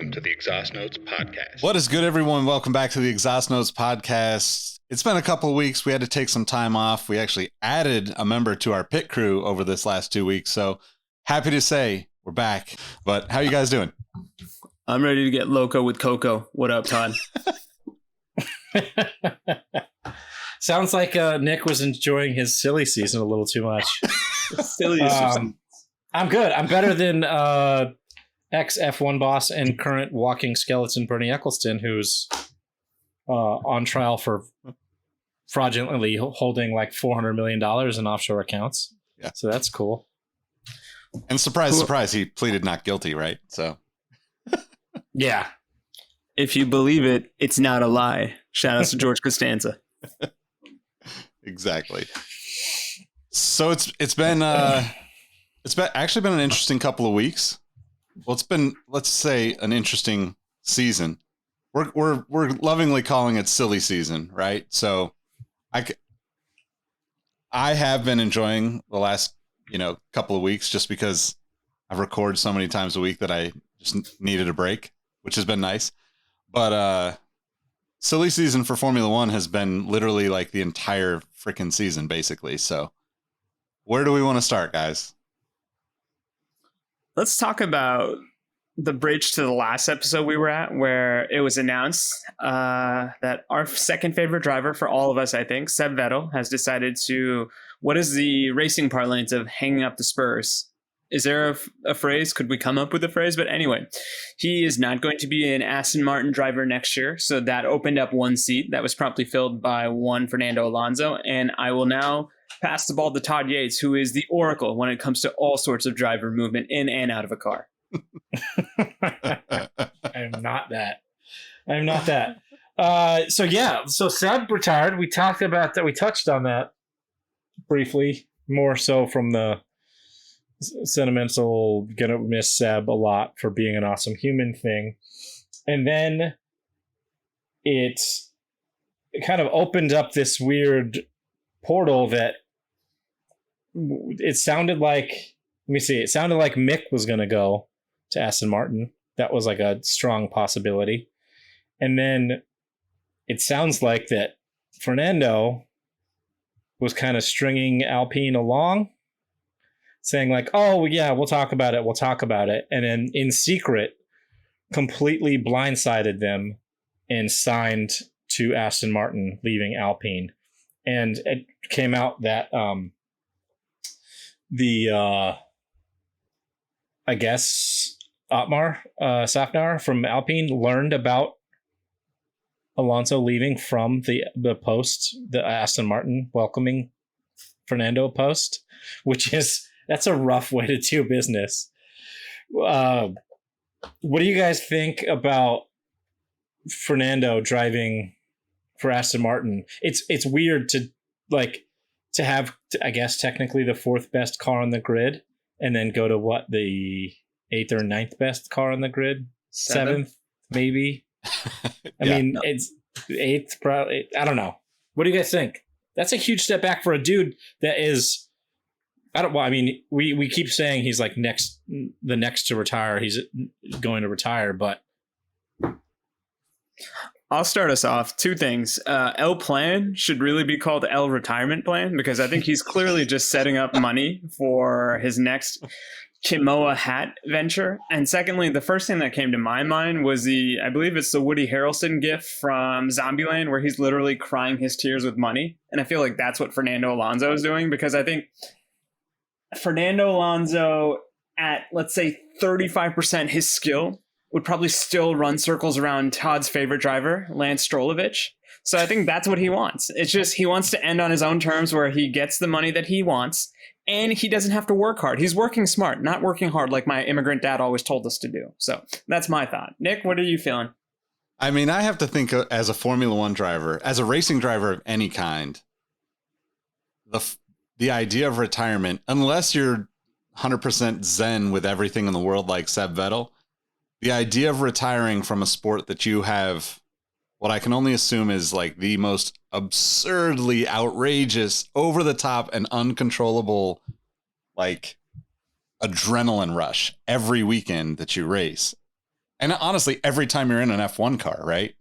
welcome to the Exhaust Notes podcast. What is good, everyone? Welcome back to the Exhaust Notes podcast. It's been a couple of weeks. We had to take some time off. We actually added a member to our pit crew over this last 2 weeks. So happy to say we're back. But how you guys doing? I'm ready to get loco with Coco. What up, Todd? Sounds like Nick was enjoying his silly season a little too much. Silly season. I'm good. I'm better than ex-F1 boss and current walking skeleton Bernie Eccleston, who's on trial for fraudulently holding like $400 million in offshore accounts. Yeah. So that's cool. And surprise, surprise, he pleaded not guilty, right? So yeah. If you believe it, it's not a lie. Shout out to George Costanza. Exactly. So it's been actually been an interesting couple of weeks. Well, it's been, let's say, an interesting season. We're lovingly calling it silly season, right? So I have been enjoying the last couple of weeks just because I record so many times a week that I just needed a break, which has been nice. But silly season for Formula One has been literally like the entire freaking season, basically. So where do we want to start, guys? Let's talk about the bridge to the last episode we were at, where it was announced that our second favorite driver for all of us, I think, Seb Vettel, has decided to, what is the racing parlance of hanging up the spurs? Is there a phrase? Could we come up with a phrase? But anyway, he is not going to be an Aston Martin driver next year. So that opened up one seat that was promptly filled by one Fernando Alonso. And I will now pass the ball to Todd Yates, who is the oracle when it comes to all sorts of driver movement in and out of a car. I am not that. So Seb retired. We talked about that. We touched on that briefly, more so from the sentimental, gonna miss Seb a lot for being an awesome human thing. And then it kind of opened up this weird portal that it sounded like, it sounded like Mick was going to go to Aston Martin. That was like a strong possibility. And then it sounds like that Fernando was kind of stringing Alpine along, saying like, oh, yeah, we'll talk about it. And then in secret, completely blindsided them and signed to Aston Martin, leaving Alpine. And it came out that I guess Otmar Safnauer from Alpine learned about Alonso leaving from the post, the Aston Martin welcoming Fernando post, that's a rough way to do business. What do you guys think about Fernando driving for Aston Martin? It's weird to have, I guess, technically the fourth best car on the grid, and then go to the eighth or ninth best car on the grid, seventh maybe. I mean, it's eighth, probably. I don't know. What do you guys think? That's a huge step back for a dude that is. We keep saying he's like the next to retire. He's going to retire, but I'll start us off. Two things. El Plan should really be called El Retirement Plan, because I think he's clearly just setting up money for his next Kimoa hat venture. And secondly, the first thing that came to my mind was I believe it's the Woody Harrelson gif from Zombieland, where he's literally crying his tears with money. And I feel like that's what Fernando Alonso is doing, because I think Fernando Alonso at, let's say, 35% his skill would probably still run circles around Todd's favorite driver, Lance Strolovich. So I think that's what he wants. It's just he wants to end on his own terms, where he gets the money that he wants and he doesn't have to work hard. He's working smart, not working hard like my immigrant dad always told us to do. So that's my thought. Nick, what are you feeling? I mean, I have to think as a Formula One driver, as a racing driver of any kind, the idea of retirement, unless you're 100% zen with everything in the world like Seb Vettel, the idea of retiring from a sport that you have, what I can only assume is like the most absurdly outrageous, over the top and uncontrollable, like adrenaline rush every weekend that you race. And honestly, every time you're in an F1 car, right?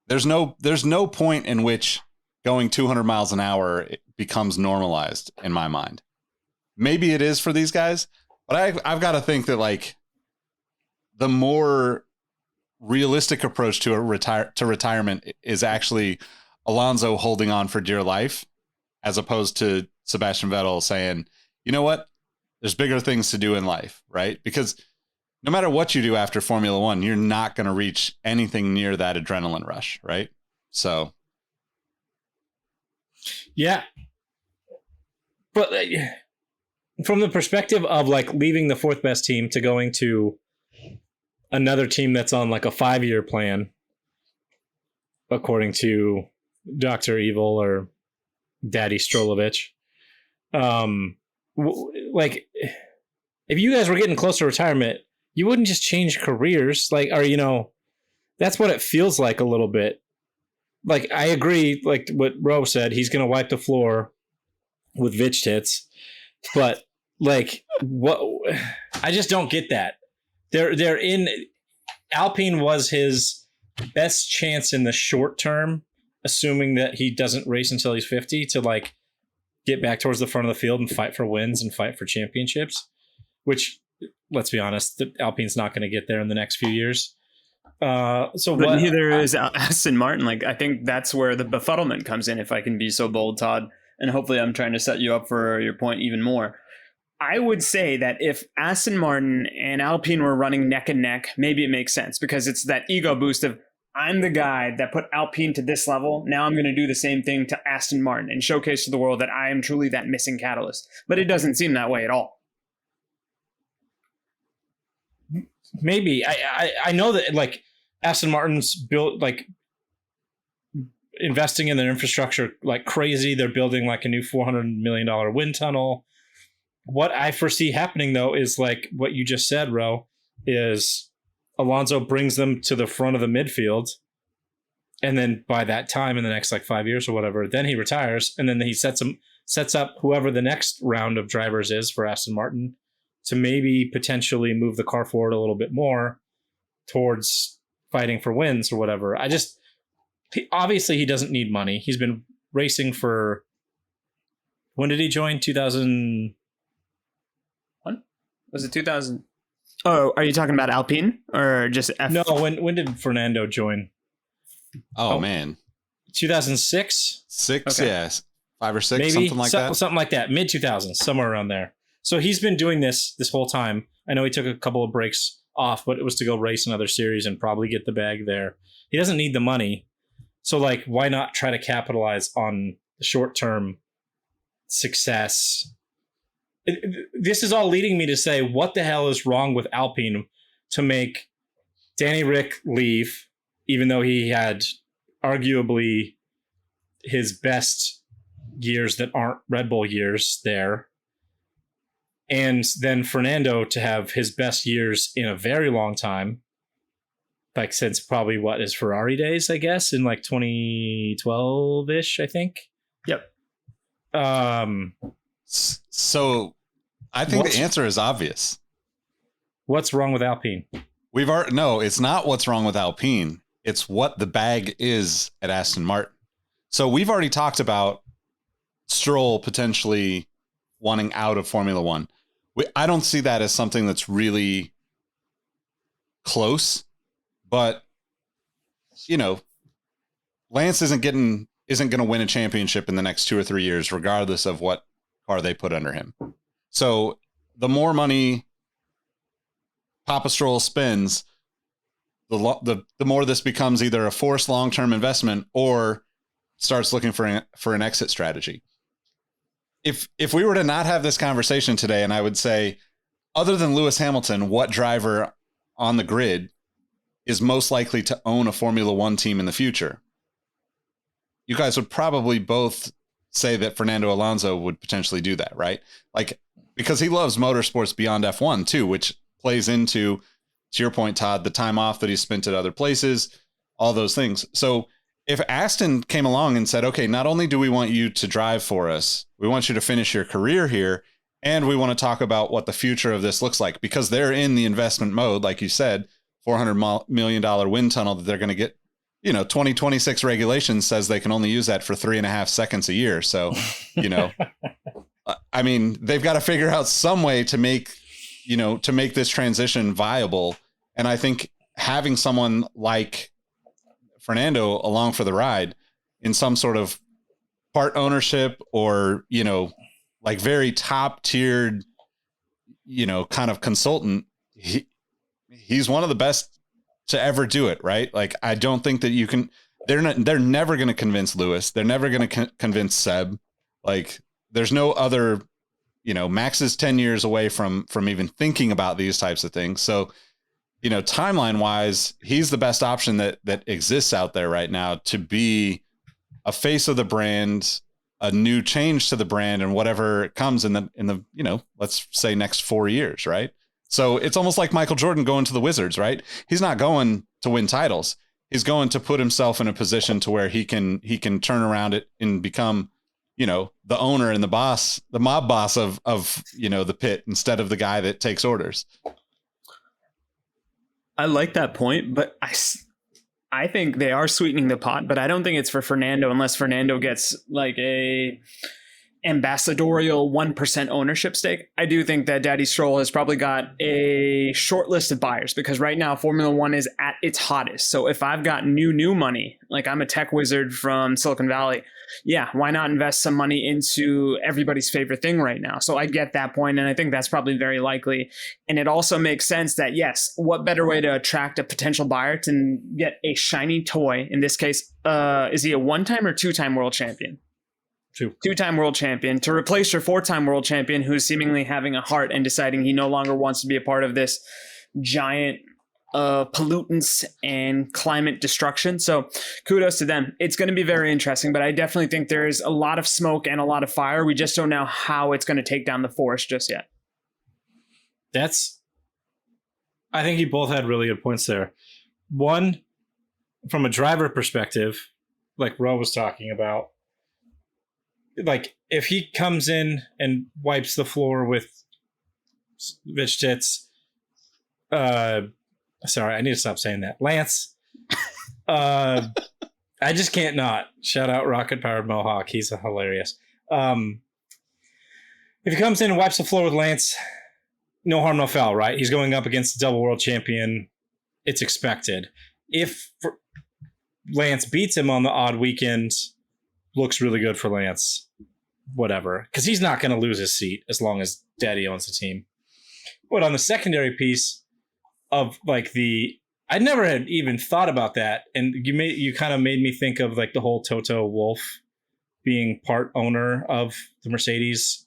There's no point in which going 200 miles an hour becomes normalized in my mind. Maybe it is for these guys, but I've got to think that like the more realistic approach to retirement is actually Alonso holding on for dear life, as opposed to Sebastian Vettel saying, you know what, there's bigger things to do in life, right? Because no matter what you do after Formula One, you're not going to reach anything near that adrenaline rush, right? So, yeah. But from the perspective of like leaving the fourth best team to going to another team that's on like a 5-year plan, according to Dr. Evil or Daddy Strolovich, like if you guys were getting close to retirement, you wouldn't just change careers, like, or, you know, that's what it feels like a little bit. Like, I agree, like what Ro said, he's going to wipe the floor with Vitch tits, but like, what? I just don't get that. They're in. Alpine was his best chance in the short term, assuming that he doesn't race until he's 50, to like get back towards the front of the field and fight for wins and fight for championships, which, let's be honest, Alpine's not going to get there in the next few years. But neither is Aston Martin. Like, I think that's where the befuddlement comes in, if I can be so bold, Todd. And hopefully I'm trying to set you up for your point even more. I would say that if Aston Martin and Alpine were running neck and neck, maybe it makes sense, because it's that ego boost of, I'm the guy that put Alpine to this level. Now I'm going to do the same thing to Aston Martin and showcase to the world that I am truly that missing catalyst. But it doesn't seem that way at all. Maybe. I know that like Aston Martin's built like investing in their infrastructure like crazy. They're building like a new $400 million wind tunnel. What I foresee happening though is like what you just said, Ro, is Alonso brings them to the front of the midfield. And then by that time in the next like 5 years or whatever, then he retires. And then he sets up whoever the next round of drivers is for Aston Martin to maybe potentially move the car forward a little bit more towards fighting for wins or whatever. Obviously he doesn't need money. He's been racing for, when did he join? 2001? Was it 2000? Oh, are you talking about Alpine or just F? No, when did Fernando join? Oh man. 2006? Okay. Yeah. 5 or 6, maybe, something like that. Something like that. Mid 2000s, somewhere around there. So he's been doing this whole time. I know he took a couple of breaks off, but it was to go race another series and probably get the bag there. He doesn't need the money. So like, why not try to capitalize on the short-term success? This is all leading me to say, what the hell is wrong with Alpine to make Danny Rick leave, even though he had arguably his best years that aren't Red Bull years there, and then Fernando to have his best years in a very long time, like since probably what is Ferrari days, I guess, in like 2012-ish, I think. Yep. So I think the answer is obvious. What's wrong with Alpine? No, it's not what's wrong with Alpine. It's what the bag is at Aston Martin. So we've already talked about Stroll potentially wanting out of Formula One. I don't see that as something that's really close, but you know, Lance isn't going to win a championship in the next 2 or 3 years, regardless of what car they put under him. So the more money Papa Stroll spends, the more this becomes either a forced long-term investment or starts looking for an exit strategy. If we were to not have this conversation today, and I would say, other than Lewis Hamilton, what driver on the grid is most likely to own a Formula One team in the future? You guys would probably both say that Fernando Alonso would potentially do that, right? Like, because he loves motorsports beyond F1 too, which plays into, to your point, Todd, the time off that he spent at other places, all those things. So if Aston came along and said, okay, not only do we want you to drive for us, we want you to finish your career here, and we want to talk about what the future of this looks like, because they're in the investment mode, like you said, $400 million wind tunnel that they're going to get. 2026 regulation says they can only use that for 3.5 seconds a year. So, I mean, they've got to figure out some way to make this transition viable. And I think having someone like Fernando along for the ride in some sort of part ownership or, like very top tiered, kind of consultant, he's one of the best to ever do it, right? Like, I don't think that you can, they're never going to convince Lewis. They're never going to convince Seb. Like, there's no other, Max is 10 years away from even thinking about these types of things. So, timeline wise, he's the best option that exists out there right now to be a face of the brand, a new change to the brand, and whatever comes in the, let's say next 4 years, right? So it's almost like Michael Jordan going to the Wizards, right? He's not going to win titles. He's going to put himself in a position to where he can turn around it and become, the owner and the boss, the mob boss of the pit instead of the guy that takes orders. I like that point, but I think they are sweetening the pot, but I don't think it's for Fernando unless Fernando gets like a ambassadorial 1% ownership stake. I do think that Daddy Stroll has probably got a short list of buyers because right now Formula One is at its hottest. So if I've got new money, like I'm a tech wizard from Silicon Valley, yeah, why not invest some money into everybody's favorite thing right now? So I get that point, and I think that's probably very likely. And it also makes sense that, yes, what better way to attract a potential buyer to get a shiny toy? In this case, is he a one-time or two-time world champion? Two-time world champion to replace your four-time world champion who's seemingly having a heart and deciding he no longer wants to be a part of this giant pollutants and climate destruction. So kudos to them. It's going to be very interesting, but I definitely think there's a lot of smoke and a lot of fire. We just don't know how it's going to take down the forest just yet. I think you both had really good points there. One, from a driver perspective, like Ro was talking about, like if he comes in and wipes the floor with Vichtits, sorry, I need to stop saying that. Lance, I just can't not. Shout out Rocket Powered Mohawk. He's hilarious. If he comes in and wipes the floor with Lance, no harm, no foul, right? He's going up against the double world champion. It's expected. If Lance beats him on the odd weekend, looks really good for Lance, whatever, because he's not going to lose his seat as long as Daddy owns the team. But on the secondary piece of like I never had even thought about that, and you kind of made me think of like the whole Toto Wolff being part owner of the Mercedes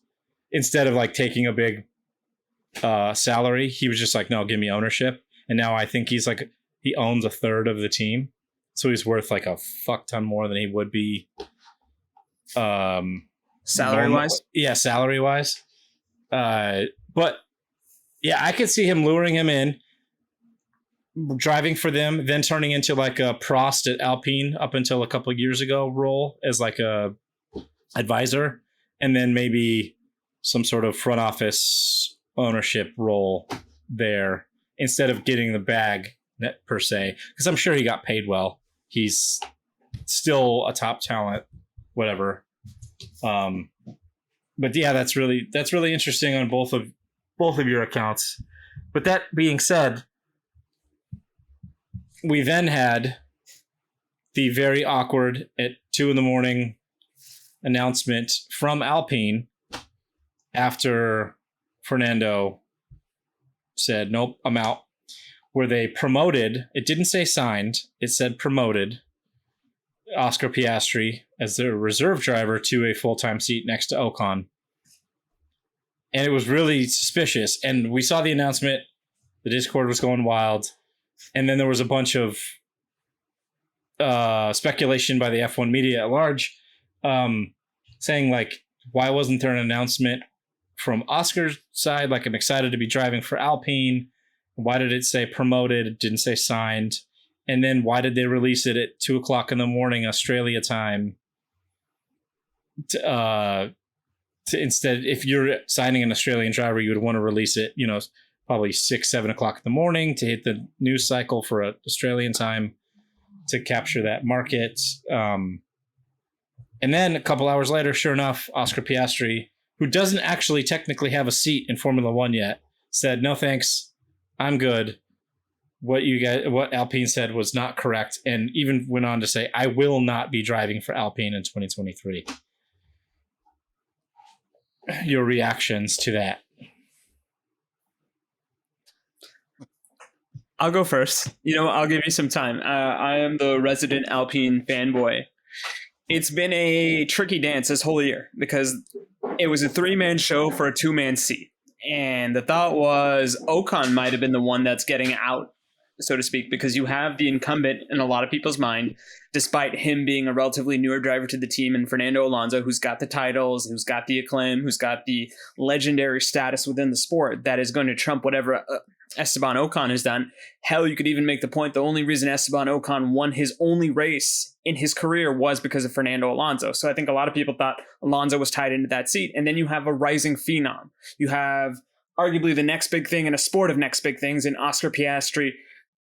instead of like taking a big salary. He was just like, no, give me ownership, and now I think he's like he owns a third of the team, so he's worth like a fuck ton more than he would be. Salary wise. But yeah, I could see him luring him in, driving for them, then turning into like a Prost at Alpine up until a couple of years ago role as like a advisor, and then maybe some sort of front office ownership role there instead of getting the bag per se, because I'm sure he got paid well. He's still a top talent, whatever. But yeah, that's really interesting on both of your accounts. But that being said, we then had the very awkward at 2 a.m. announcement from Alpine after Fernando said, nope, I'm out, where they promoted, it didn't say signed, it said promoted Oscar Piastri as their reserve driver to a full-time seat next to Ocon. And it was really suspicious. And we saw the announcement. The Discord was going wild. And then there was a bunch of speculation by the F1 media at large saying, like, why wasn't there an announcement from Oscar's side? Like, I'm excited to be driving for Alpine. Why did it say promoted? It didn't say signed. And then why did they release it at 2:00 a.m. Australia time? To instead, if you're signing an Australian driver, you would want to release it, probably 6-7 o'clock in the morning to hit the news cycle for Australian time to capture that market. And then a couple hours later, sure enough, Oscar Piastri, who doesn't actually technically have a seat in Formula One yet, said, "No thanks, I'm good. What Alpine said was not correct," and even went on to say, "I will not be driving for Alpine in 2023." Your reactions to that? I'll go first. I'll give you some time. I am the resident Alpine fanboy. It's been a tricky dance this whole year because it was a 3-man show for a 2-man seat. And the thought was Ocon might have been the one that's getting out, so to speak, because you have the incumbent in a lot of people's mind, despite him being a relatively newer driver to the team, and Fernando Alonso, who's got the titles, who's got the acclaim, who's got the legendary status within the sport that is going to trump whatever Esteban Ocon has done. Hell, you could even make the point the only reason Esteban Ocon won his only race in his career was because of Fernando Alonso. So I think a lot of people thought Alonso was tied into that seat. And then you have a rising phenom. You have arguably the next big thing in a sport of next big things in Oscar Piastri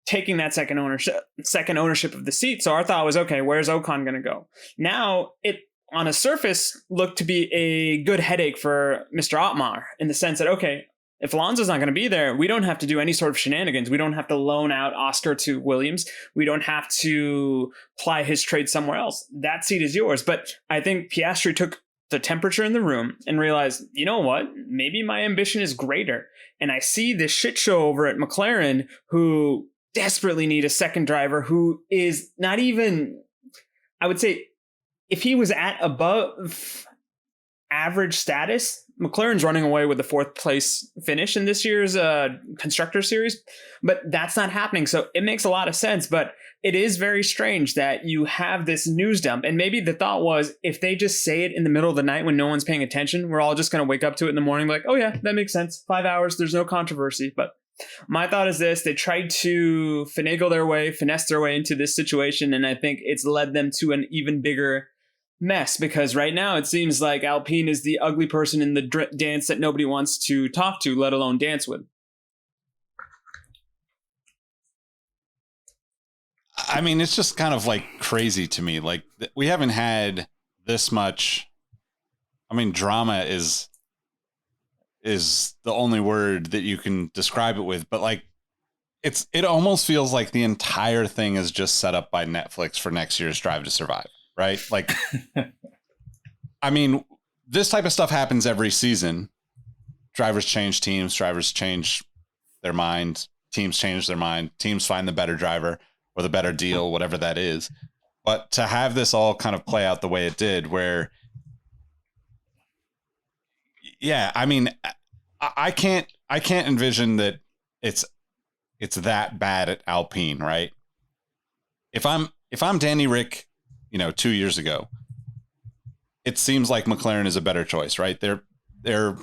taking that second ownership of the seat. So our thought was, okay, where's Ocon going to go? Now it on a surface looked to be a good headache for Mr. Otmar in the sense that, okay, if Alonso's not going to be there, we don't have to do any sort of shenanigans. We don't have to loan out Oscar to Williams. We don't have to ply his trade somewhere else. That seat is yours. But I think Piastri took the temperature in the room and realized, you know what? Maybe my ambition is greater. And I see this shit show over at McLaren who desperately need a second driver who is not even, I would say, if he was at above average status, McLaren's running away with the 4th place finish in this year's Constructor Series, but that's not happening. So it makes a lot of sense, but it is very strange that you have this news dump. And maybe the thought was, if they just say it in the middle of the night when no one's paying attention, we're all just going to wake up to it in the morning like, oh yeah, that makes sense. 5 hours, there's no controversy. But my thought is this: they tried to finesse their way into this situation, and I think it's led them to an even bigger mess, because right now it seems like Alpine is the ugly person in the dance that nobody wants to talk to, let alone dance with. I mean, it's just kind of like crazy to me. Like, we haven't had this much. I mean, drama is the only word that you can describe it with, but like, it almost feels like the entire thing is just set up by Netflix for next year's Drive to Survive. Right? Like, I mean, this type of stuff happens every season. Drivers change teams, drivers change their mind, teams change their mind, teams find the better driver or the better deal, whatever that is. But to have this all kind of play out the way it did, where, yeah, I mean, I can't envision that it's that bad at Alpine, right? If I'm Danny Rick, 2 years ago, it seems like McLaren is a better choice, right? They're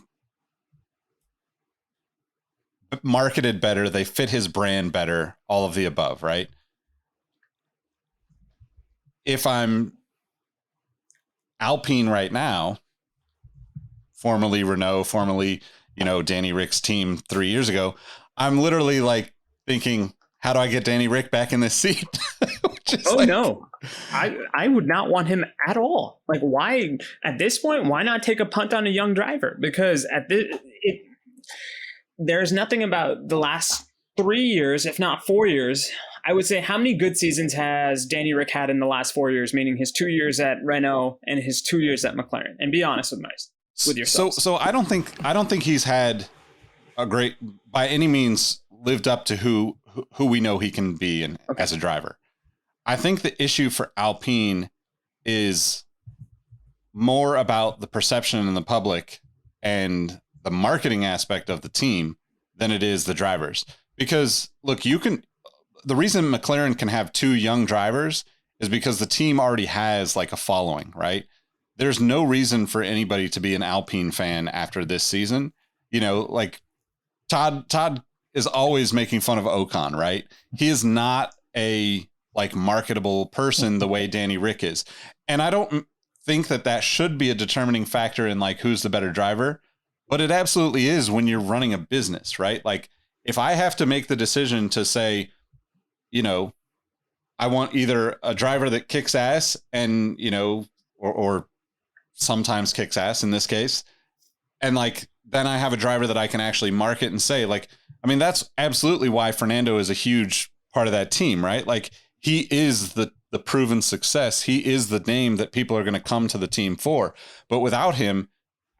marketed better. They fit his brand better, all of the above, right? If I'm Alpine right now, formerly Renault, formerly, Danny Rick's team 3 years ago, I'm literally like thinking, how do I get Danny Rick back in this seat? No, I would not want him at all. Like, why at this point? Why not take a punt on a young driver? Because there's nothing about the last 3 years, if not 4 years. I would say, how many good seasons has Danny Rick had in the last 4 years? Meaning his 2 years at Renault and his 2 years at McLaren. And be honest with yourself. So I don't think he's had a great, by any means, lived up to who we know he can be as a driver. I think the issue for Alpine is more about the perception in the public and the marketing aspect of the team than it is the drivers. Because look, the reason McLaren can have 2 young drivers is because the team already has like a following, right? There's no reason for anybody to be an Alpine fan after this season. Like Todd is always making fun of Ocon, right? He is not a like marketable person the way Danny Rick is. And I don't think that should be a determining factor in like who's the better driver, but it absolutely is when you're running a business, right? Like, if I have to make the decision to say, you know, I want either a driver that kicks ass and, you know, or sometimes kicks ass in this case, and like, then I have a driver that I can actually market and say, like, I mean, that's absolutely why Fernando is a huge part of that team, right? Like, he is the proven success. He is the name that people are going to come to the team for. But without him,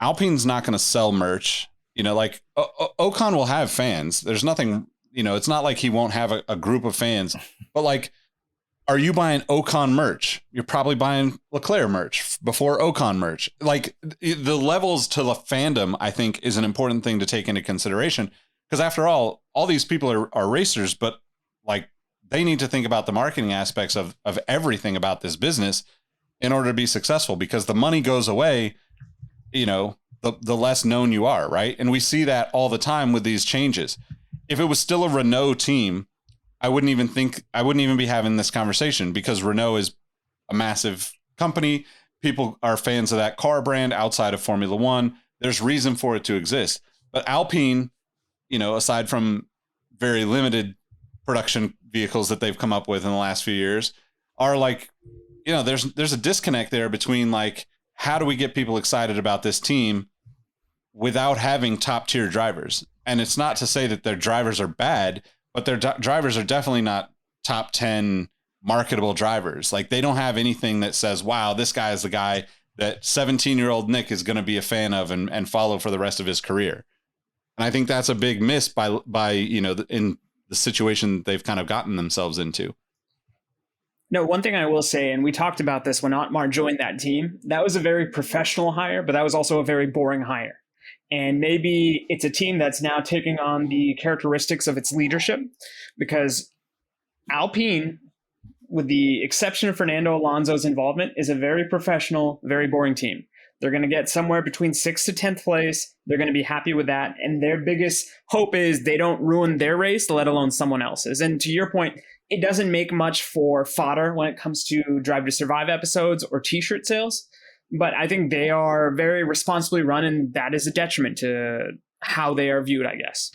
Alpine's not going to sell merch. You know, like Ocon will have fans. There's nothing, you know, it's not like he won't have a group of fans, but like, are you buying Ocon merch? You're probably buying Leclerc merch before Ocon merch. Like, the levels to the fandom, I think, is an important thing to take into consideration. Because after all these people are racers, but like, they need to think about the marketing aspects of everything about this business in order to be successful, because the money goes away, you know, the less known you are, right? And we see that all the time with these changes. If it was still a Renault team, I wouldn't even be having this conversation, because Renault is a massive company. People are fans of that car brand outside of Formula One. There's reason for it to exist. But Alpine, you know, aside from very limited production vehicles that they've come up with in the last few years, are like, you know, there's a disconnect there between like, how do we get people excited about this team without having top tier drivers? And it's not to say that their drivers are bad, but their drivers are definitely not top 10 marketable drivers. Like, they don't have anything that says, wow, this guy is the guy that 17-year-old Nick is going to be a fan of and follow for the rest of his career. And I think that's a big miss by you know, in the situation they've kind of gotten themselves into. No, one thing I will say, and we talked about this when Otmar joined that team, that was a very professional hire, but that was also a very boring hire. And maybe it's a team that's now taking on the characteristics of its leadership, because Alpine, with the exception of Fernando Alonso's involvement, is a very professional, very boring team. They're going to get somewhere between 6th to 10th place. They're going to be happy with that. And their biggest hope is they don't ruin their race, let alone someone else's. And to your point, it doesn't make much for fodder when it comes to Drive to Survive episodes or t-shirt sales. But I think they are very responsibly run, and that is a detriment to how they are viewed, I guess.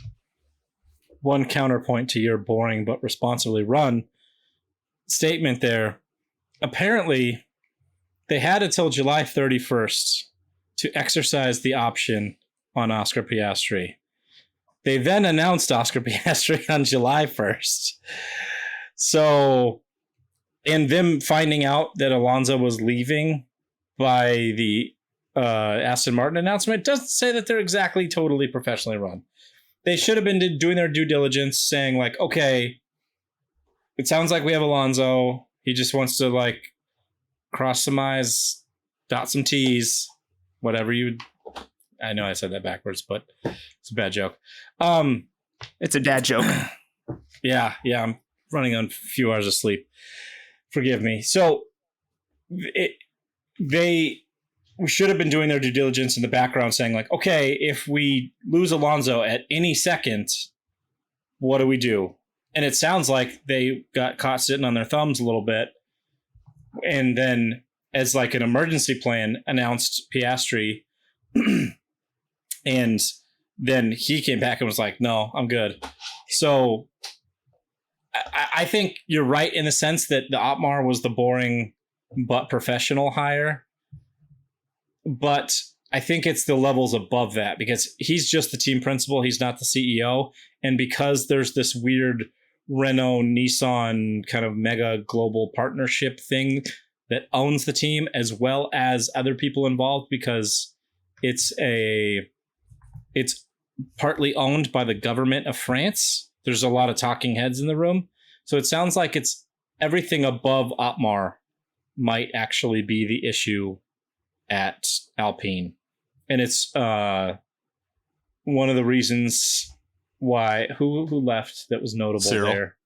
One counterpoint to your boring but responsibly run statement there. Apparently, they had until July 31st to exercise the option on Oscar Piastri. They then announced Oscar Piastri on July 1st. So, and them finding out that Alonso was leaving by the Aston Martin announcement doesn't say that they're exactly totally professionally run. They should have been doing their due diligence, saying like, okay, it sounds like we have Alonso. He just wants to like cross some I's, dot some T's, whatever you. I know I said that backwards, but it's a bad joke. It's a dad joke. Yeah, I'm running on a few hours of sleep. Forgive me. So we should have been doing their due diligence in the background, saying like, okay, if we lose Alonso at any second, what do we do? And it sounds like they got caught sitting on their thumbs a little bit, and then as like an emergency plan announced Piastri, and then he came back and was like, no, I'm good. So I think you're right in the sense that the Otmar was the boring but professional hire. But I think it's the levels above that, because he's just the team principal. He's not the CEO. And because there's this weird Renault Nissan kind of mega global partnership thing that owns the team as well as other people involved, because it's partly owned by the government of France. There's a lot of talking heads in the room. So it sounds like it's everything above Otmar might actually be the issue at Alpine. And it's one of the reasons why who left that was notable there.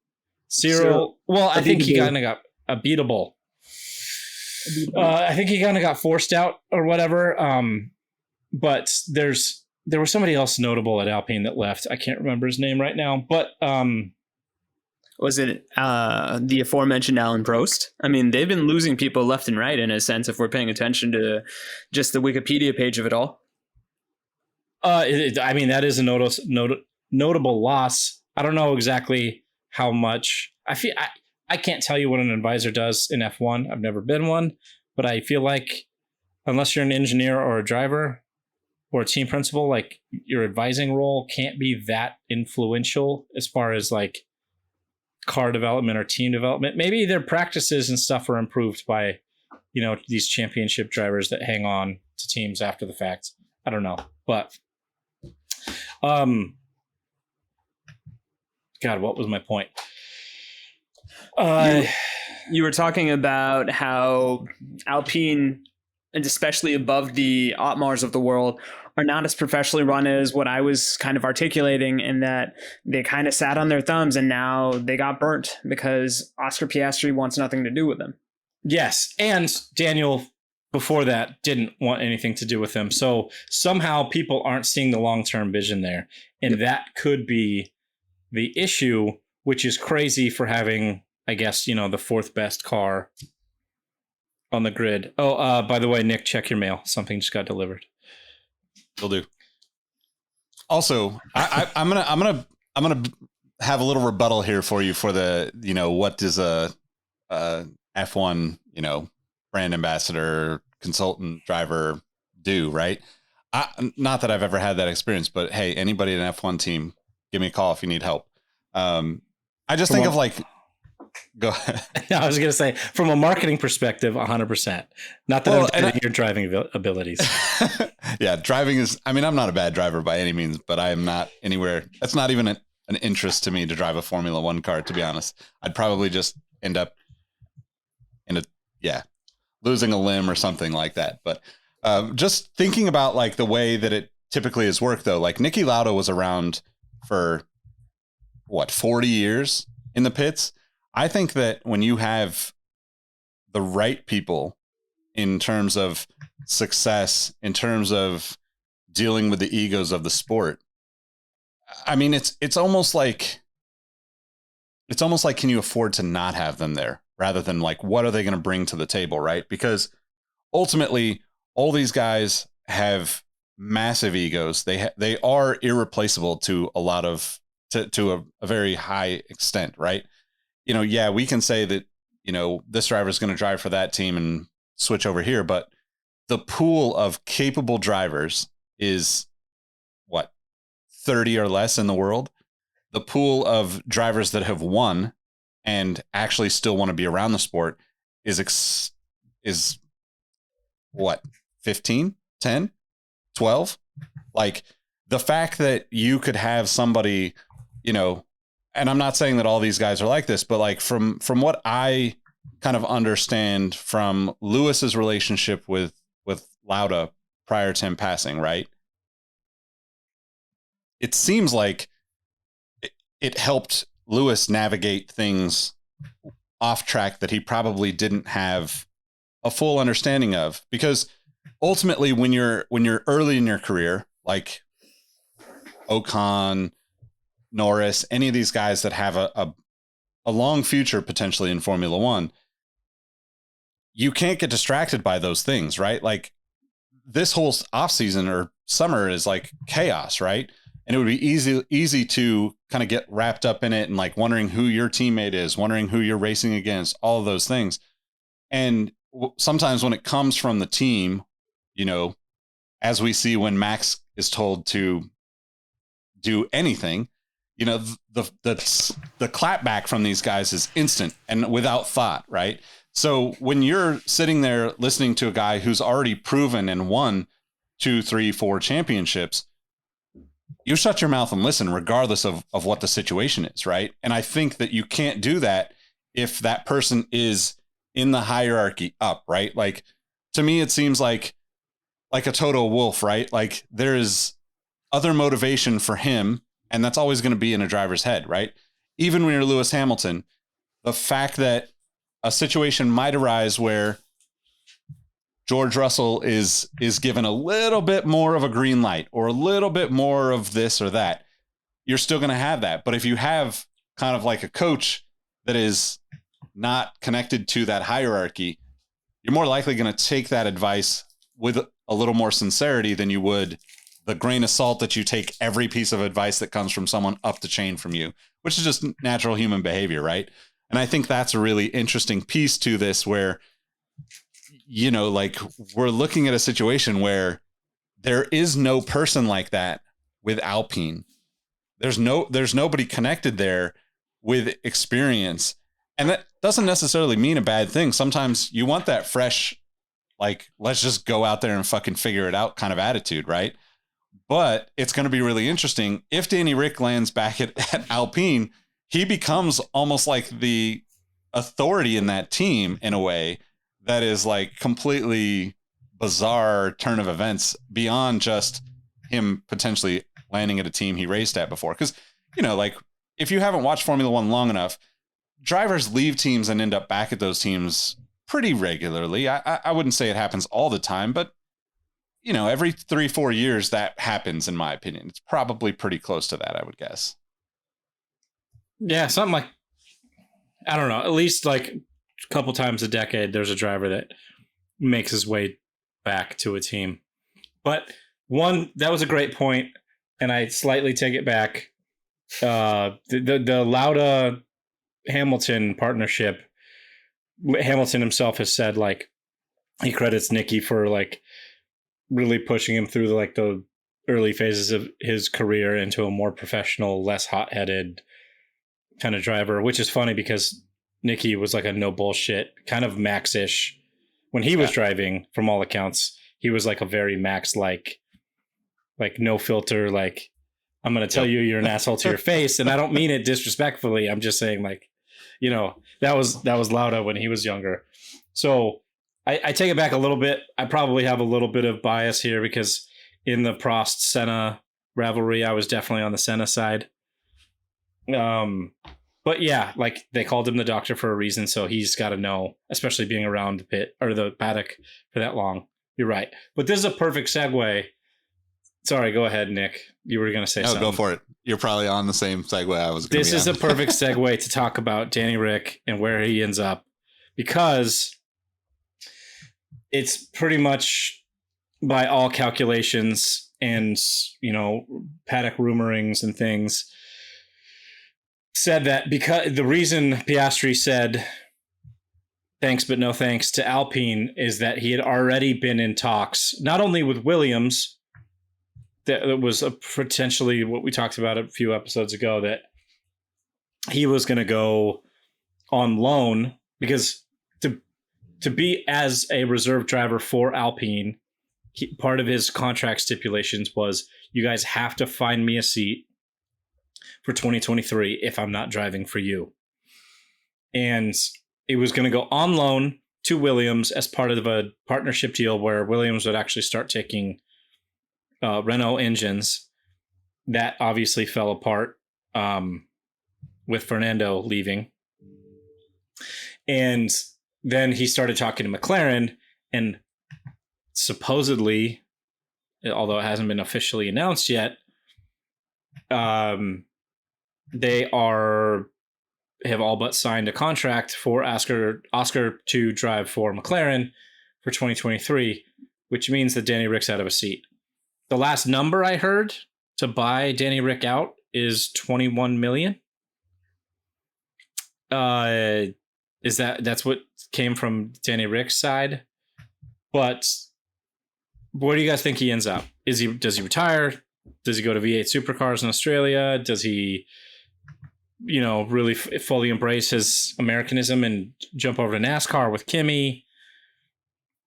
Cyril. Well, I think he kind of got beatable. I think he kind of got forced out or whatever. But there was somebody else notable at Alpine that left. I can't remember his name right now, but was it the aforementioned Alan Prost? I mean, they've been losing people left and right in a sense, if we're paying attention to just the Wikipedia page of it all. I mean, that is a notable loss. I don't know exactly how much. I can't tell you what an advisor does in F1. I've never been one, but I feel like unless you're an engineer or a driver or a team principal, like your advising role can't be that influential as far as like car development or team development. Maybe their practices and stuff are improved by, these championship drivers that hang on to teams after the fact. I don't know, but God, what was my point? You were talking about how Alpine, and especially above the Otmars of the world, are not as professionally run as what I was kind of articulating, in that they kind of sat on their thumbs and now they got burnt because Oscar Piastri wants nothing to do with them. Yes, and Daniel before that didn't want anything to do with them. So somehow people aren't seeing the long-term vision there, and that could be the issue, which is crazy for having, I guess, the fourth best car on the grid. Oh, by the way, Nick, check your mail. Something just got delivered. Will do. Also, I'm gonna have a little rebuttal here for you for the what does a F1 brand ambassador, consultant, driver do, right? Not that I've ever had that experience, but hey, anybody in an F1 team, give me a call if you need help. I just think of like, go ahead. I was going to say, from a marketing perspective, 100%. Not that I'm doubting your driving abilities. Yeah, driving is, I'm not a bad driver by any means, but I am not anywhere. That's not even an interest to me to drive a Formula One car, to be honest. I'd probably just end up losing a limb or something like that. But just thinking about like the way that it typically is worked, though, like Niki Lauda was around for 40 years in the pits. I think that when you have the right people in terms of success, in terms of dealing with the egos of the sport, it's almost like can you afford to not have them there, rather than like what are they going to bring to the table, right? Because ultimately all these guys have massive egos. They are irreplaceable to a lot of to a very high extent, right? We can say that, this driver is going to drive for that team and switch over here, but the pool of capable drivers is 30 or less in the world. The pool of drivers that have won and actually still want to be around the sport is 15, 10, 12. Like the fact that you could have somebody, and I'm not saying that all these guys are like this, but like from what I kind of understand from Lewis's relationship with Lauda prior to him passing, right? It seems like it helped Lewis navigate things off track that he probably didn't have a full understanding of, because ultimately when you're early in your career, like Ocon, Norris, any of these guys that have a long future potentially in Formula One, you can't get distracted by those things, right? Like this whole off season or summer is like chaos, right? And it would be easy to kind of get wrapped up in it and like wondering who your teammate is, wondering who you're racing against, all of those things. And sometimes when it comes from the team, as we see when Max is told to do anything, the clapback from these guys is instant and without thought, right? So when you're sitting there listening to a guy who's already proven and won 2, 3, 4 championships, you shut your mouth and listen regardless of what the situation is, right? And I think that you can't do that if that person is in the hierarchy up, right? Like to me, it seems like a Toto Wolff, right? Like there is other motivation for him, and that's always going to be in a driver's head, right? Even when you're Lewis Hamilton, the fact that a situation might arise where George Russell is given a little bit more of a green light or a little bit more of this or that, you're still going to have that. But if you have kind of like a coach that is not connected to that hierarchy, you're more likely going to take that advice with a little more sincerity than you would the grain of salt that you take every piece of advice that comes from someone up the chain from you, which is just natural human behavior, right? And I think that's a really interesting piece to this where, you know, like we're looking at a situation where there is no person like that with Alpine. There's nobody connected there with experience. And that doesn't necessarily mean a bad thing. Sometimes you want that fresh, like, let's just go out there and fucking figure it out kind of attitude, right? But it's going to be really interesting. If Danny Rick lands back at Alpine, he becomes almost like the authority in that team in a way that is like completely bizarre turn of events beyond just him potentially landing at a team he raced at before. Because, you know, like if you haven't watched Formula One long enough, drivers leave teams and end up back at those teams pretty regularly. I wouldn't say it happens all the time, but you know, every 3-4 years that happens, in my opinion. It's probably pretty close to that, I would guess. Yeah, something like, I don't know, at least like a couple times a decade, there's a driver that makes his way back to a team. But that was a great point, and I slightly take it back. The Lauda Hamilton partnership, Hamilton himself has said, like, he credits Nicky for like really pushing him through the early phases of his career into a more professional, less hot-headed kind of driver, which is funny because Nicky was like a no bullshit kind of Max-ish when he was driving. From all accounts, he was like a very Max like no filter, like, I'm going to tell you you're an asshole to your face. And I don't mean it disrespectfully. I'm just saying, like, you know, that was Lauda when he was younger. So I take it back a little bit. I probably have a little bit of bias here because in the Prost-Senna rivalry, I was definitely on the Senna side. But yeah, like, they called him the doctor for a reason, so he's got to know, especially being around the pit or the paddock for that long. You're right. But this is a perfect segue. Sorry, go ahead, Nick. You were going to say something. No, go for it. You're probably on the same segue I was going to be on. This is a perfect segue to talk about Danny Rick and where he ends up, because it's pretty much, by all calculations and, you know, paddock rumorings and things, said that because the reason Piastri said thanks but no thanks to Alpine is that he had already been in talks, not only with Williams, that was potentially what we talked about a few episodes ago, that he was going to go on loan, because to be as a reserve driver for Alpine, part of his contract stipulations was, you guys have to find me a seat for 2023 if I'm not driving for you. And it was going to go on loan to Williams as part of a partnership deal where Williams would actually start taking Renault engines. That obviously fell apart with Fernando leaving. And then he started talking to McLaren, and supposedly, although it hasn't been officially announced yet, they have all but signed a contract for Oscar to drive for McLaren for 2023, which means that Danny Rick's out of a seat. The last number I heard to buy Danny Rick out is $21 million. That's what came from Danny Rick's side. But where do you guys think he ends up? Does he retire? Does he go to V8 supercars in Australia? Does he, you know, really fully embrace his Americanism and jump over to NASCAR with Kimi?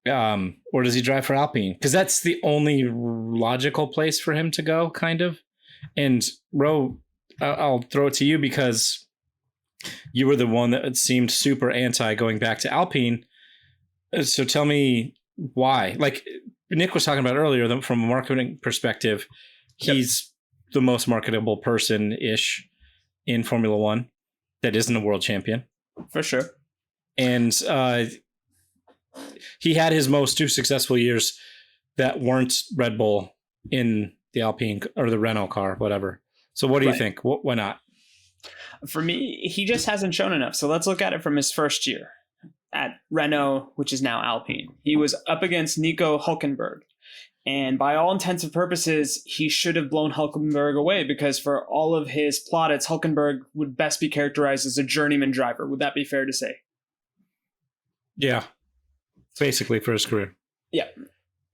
Or does he drive for Alpine? Because that's the only logical place for him to go, kind of. And Ro, I'll throw it to you because you were the one that seemed super anti going back to Alpine. So tell me why. Like Nick was talking about earlier, from a marketing perspective, he's the most marketable person-ish in Formula One that isn't a world champion. For sure. And he had his most two successful years that weren't Red Bull in the Alpine or the Renault car, whatever. So what do you think? Why not? For me, he just hasn't shown enough. So let's look at it from his first year at Renault, which is now Alpine. He was up against Nico Hülkenberg And by all intents and purposes, he should have blown Hulkenberg away, because for all of his plaudits, Hulkenberg would best be characterized as a journeyman driver. Would that be fair to say? Yeah. Basically for his career. Yeah.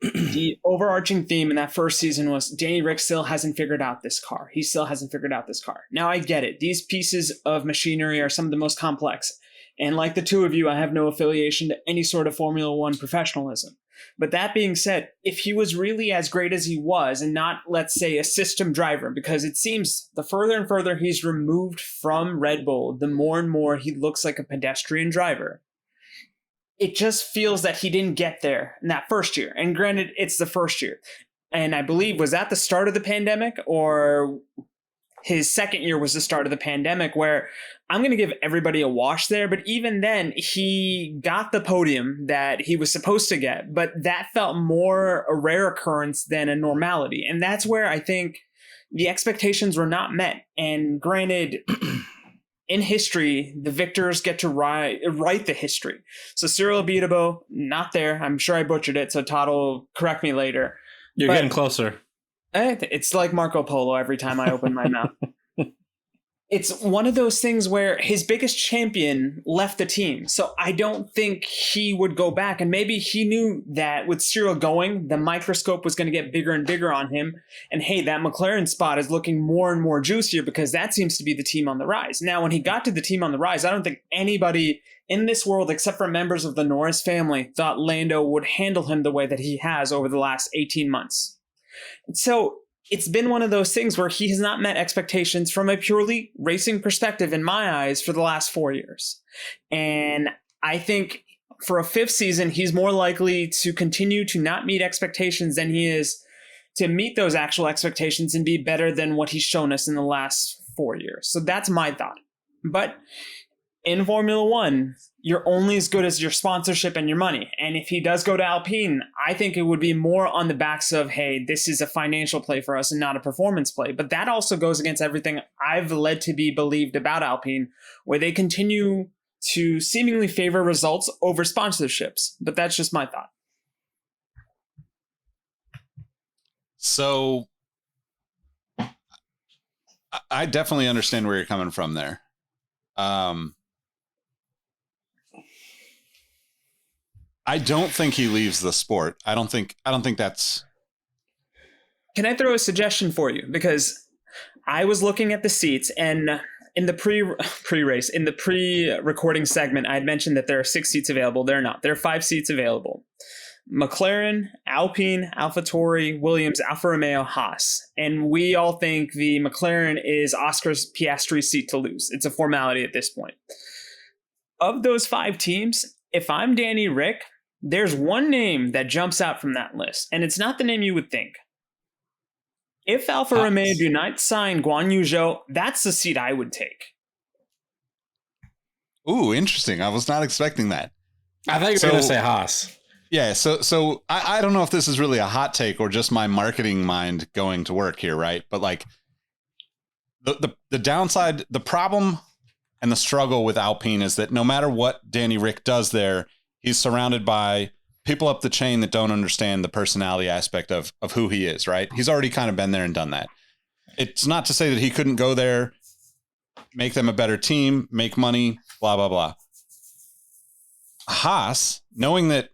The overarching theme in that first season was Danny Rick still hasn't figured out this car. He still hasn't figured out this car. Now I get it. These pieces of machinery are some of the most complex. And like the two of you, I have no affiliation to any sort of Formula One professionalism. But that being said, if he was really as great as he was and not, let's say, a system driver, because it seems the further and further he's removed from Red Bull, the more and more he looks like a pedestrian driver. It just feels that he didn't get there in that first year. And granted, it's the first year. And I believe, was that the start of the pandemic, or his second year was the start of the pandemic, where I'm going to give everybody a wash there. But even then, he got the podium that he was supposed to get. But that felt more a rare occurrence than a normality. And that's where I think the expectations were not met. And granted, in history, the victors get to write the history. So Cyril Abiteboul, not there. I'm sure I butchered it, so Todd will correct me later. You're getting closer. It's like Marco Polo every time I open my mouth. It's one of those things where his biggest champion left the team. So I don't think he would go back. And maybe he knew that with Cyril going, the microscope was going to get bigger and bigger on him. And hey, that McLaren spot is looking more and more juicier, because that seems to be the team on the rise. Now, when he got to the team on the rise, I don't think anybody in this world, except for members of the Norris family, thought Lando would handle him the way that he has over the last 18 months. So it's been one of those things where he has not met expectations from a purely racing perspective, in my eyes, for the last 4 years. And I think for a fifth season, he's more likely to continue to not meet expectations than he is to meet those actual expectations and be better than what he's shown us in the last 4 years. So that's my thought. But in Formula One, you're only as good as your sponsorship and your money. And if he does go to Alpine, I think it would be more on the backs of, hey, this is a financial play for us and not a performance play. But that also goes against everything I've led to be believed about Alpine, where they continue to seemingly favor results over sponsorships. But that's just my thought. So I definitely understand where you're coming from there. I don't think he leaves the sport. I don't think that's. Can I throw a suggestion for you? Because I was looking at the seats, and in the pre-recording segment, I had mentioned that there are 6 seats available. There are not. There are 5 seats available. McLaren, Alpine, AlphaTauri, Williams, Alfa Romeo, Haas. And we all think the McLaren is Oscar Piastri's seat to lose. It's a formality at this point. Of those 5 teams, if I'm Danny Rick, there's one name that jumps out from that list, and it's not the name you would think. If Alfa Romeo do not sign Guan Yu Zhou, that's the seat I would take. Ooh, interesting. I was not expecting that. I thought you were going to say Haas. Yeah, so I don't know if this is really a hot take or just my marketing mind going to work here, right? But like the downside, the problem and the struggle with Alpine is that no matter what Danny Rick does there, he's surrounded by people up the chain that don't understand the personality aspect of who he is, right? He's already kind of been there and done that. It's not to say that he couldn't go there, make them a better team, make money, blah, blah, blah. Haas, knowing that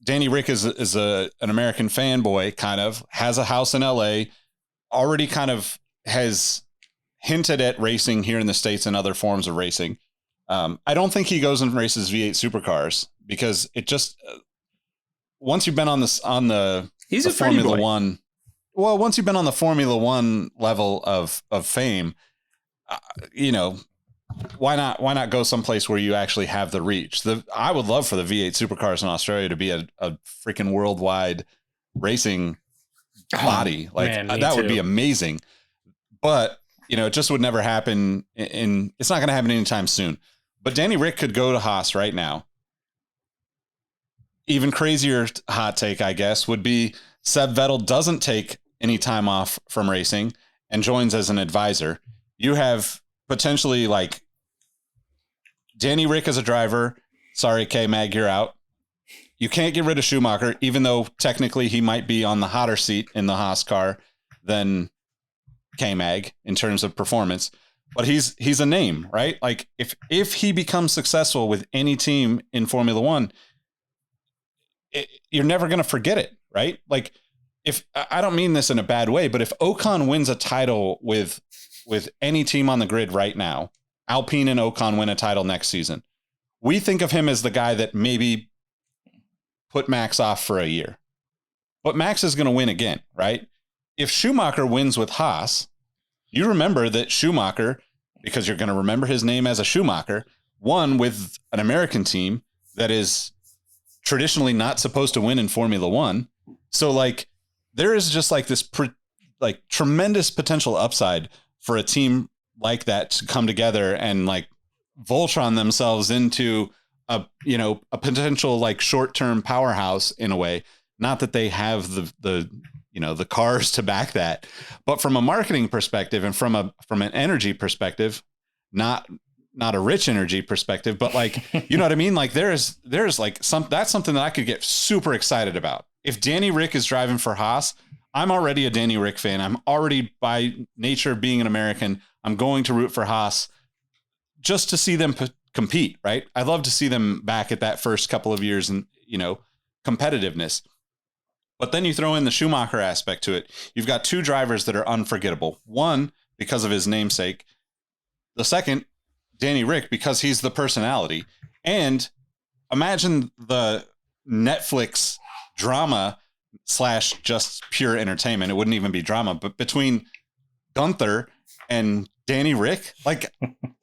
Danny Rick is an American fanboy, kind of has a house in LA, already kind of has hinted at racing here in the States and other forms of racing. I don't think he goes and races V8 supercars because it just once you've been on the Formula One. Well, once you've been on the Formula One level of fame, why not go someplace where you actually have the reach? I would love for the V8 supercars in Australia to be a freaking worldwide racing body. That would be amazing. But it just would never happen. It's not going to happen anytime soon. But Danny Rick could go to Haas right now. Even crazier hot take, I guess, would be Seb Vettel doesn't take any time off from racing and joins as an advisor. You have potentially like Danny Rick as a driver. Sorry, K-Mag, you're out. you can't get rid of Schumacher, even though technically he might be on the hotter seat in the Haas car than K-Mag in terms of performance. But he's a name, right? Like if he becomes successful with any team in Formula One, you're never going to forget it, right? Like if I don't mean this in a bad way, but if Ocon wins a title with any team on the grid right now, Alpine and Ocon win a title next season, we think of him as the guy that maybe put Max off for a year. But Max is going to win again, right? If Schumacher wins with Haas, you remember that Schumacher, because you're going to remember his name as a Schumacher, won with an American team that is traditionally not supposed to win in Formula One. So like there is just like this tremendous potential upside for a team like that to come together and like Voltron themselves into a potential like short-term powerhouse in a way. Not that they have the cars to back that, but from a marketing perspective and from an energy perspective, not a rich energy perspective, but like, you know what I mean? Like there's like that's something that I could get super excited about. If Danny Rick is driving for Haas, I'm already a Danny Rick fan. I'm already by nature being an American. I'm going to root for Haas just to see them compete, right? I'd love to see them back at that first couple of years and, competitiveness. But then you throw in the Schumacher aspect to it. You've got two drivers that are unforgettable. One, because of his namesake. The second, Danny Rick, because he's the personality. And imagine the Netflix drama / just pure entertainment. It wouldn't even be drama, but between Gunther and Danny Rick, like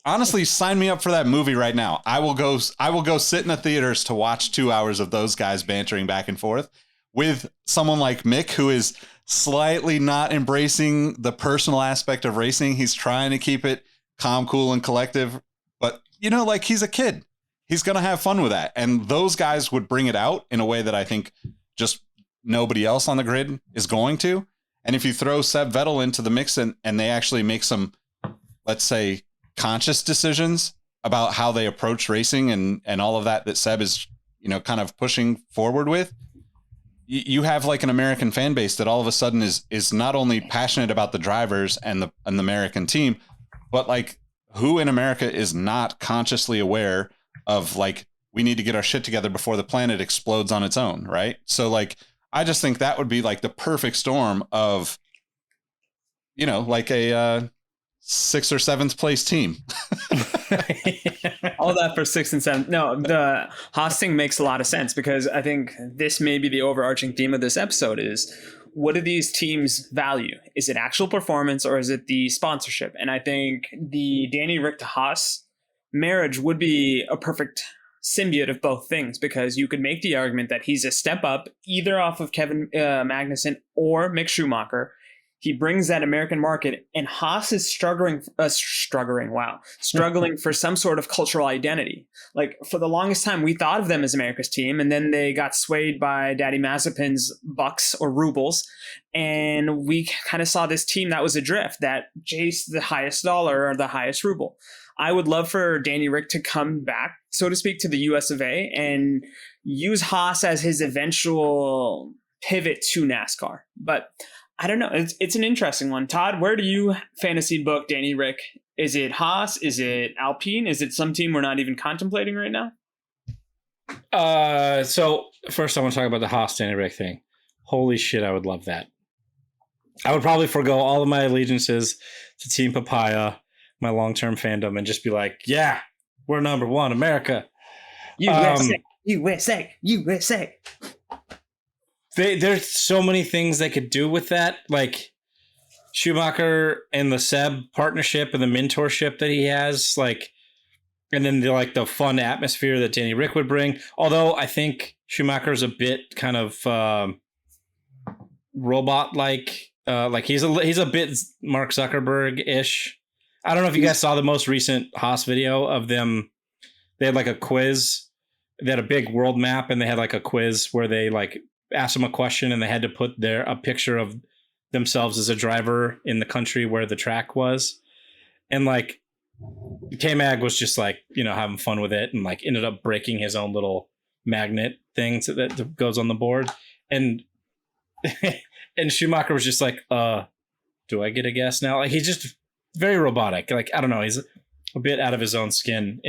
honestly, sign me up for that movie right now. I will go sit in the theaters to watch 2 hours of those guys bantering back and forth with someone like Mick, who is slightly not embracing the personal aspect of racing. He's trying to keep it calm, cool, and collective, but like he's a kid. He's going to have fun with that. And those guys would bring it out in a way that I think just nobody else on the grid is going to. And if you throw Seb Vettel into the mix and they actually make some, let's say, conscious decisions about how they approach racing and all of that Seb is, kind of pushing forward with, you have like an American fan base that all of a sudden is not only passionate about the drivers and the American team, but like who in America is not consciously aware of like, we need to get our shit together before the planet explodes on its own. Right. So like, I just think that would be like the perfect storm of, like a 6th or 7th place team. All that for 6th and 7th. No, the Haas thing makes a lot of sense because I think this may be the overarching theme of this episode is what do these teams value? Is it actual performance or is it the sponsorship? And I think the Danny Rick to Haas marriage would be a perfect symbiote of both things because you could make the argument that he's a step up either off of Kevin Magnussen or Mick Schumacher. He brings that American market, and Haas is struggling for some sort of cultural identity. Like for the longest time, we thought of them as America's team, and then they got swayed by Daddy Mazepin's bucks or rubles, and we kind of saw this team that was adrift, that chased the highest dollar or the highest ruble. I would love for Danny Rick to come back, so to speak, to the US of A and use Haas as his eventual pivot to NASCAR. But I don't know. It's an interesting one. Todd, where do you fantasy book Danny Rick? Is it Haas? Is it Alpine? Is it some team we're not even contemplating right now? So first I want to talk about the Haas Danny Rick thing. Holy shit, I would love that. I would probably forego all of my allegiances to Team Papaya, my long-term fandom, and just be like, yeah, we're number one, America. USA, USA, USA. There's so many things they could do with that, like Schumacher and the Seb partnership and the mentorship that he has, like, and then the fun atmosphere that Danny Rick would bring. Although I think Schumacher's a bit kind of robot-like, like he's a bit Mark Zuckerberg-ish. I don't know if you guys saw the most recent Haas video of them. They had like a quiz. They had a big world map, and they had like a quiz where they like asked them a question, and they had to put a picture of themselves as a driver in the country where the track was. And like K-Mag was just like, having fun with it and like ended up breaking his own little magnet thing that goes on the board. And and Schumacher was just like, do I get a guess now? Like, he's just very robotic. Like, I don't know. He's a bit out of his own skin.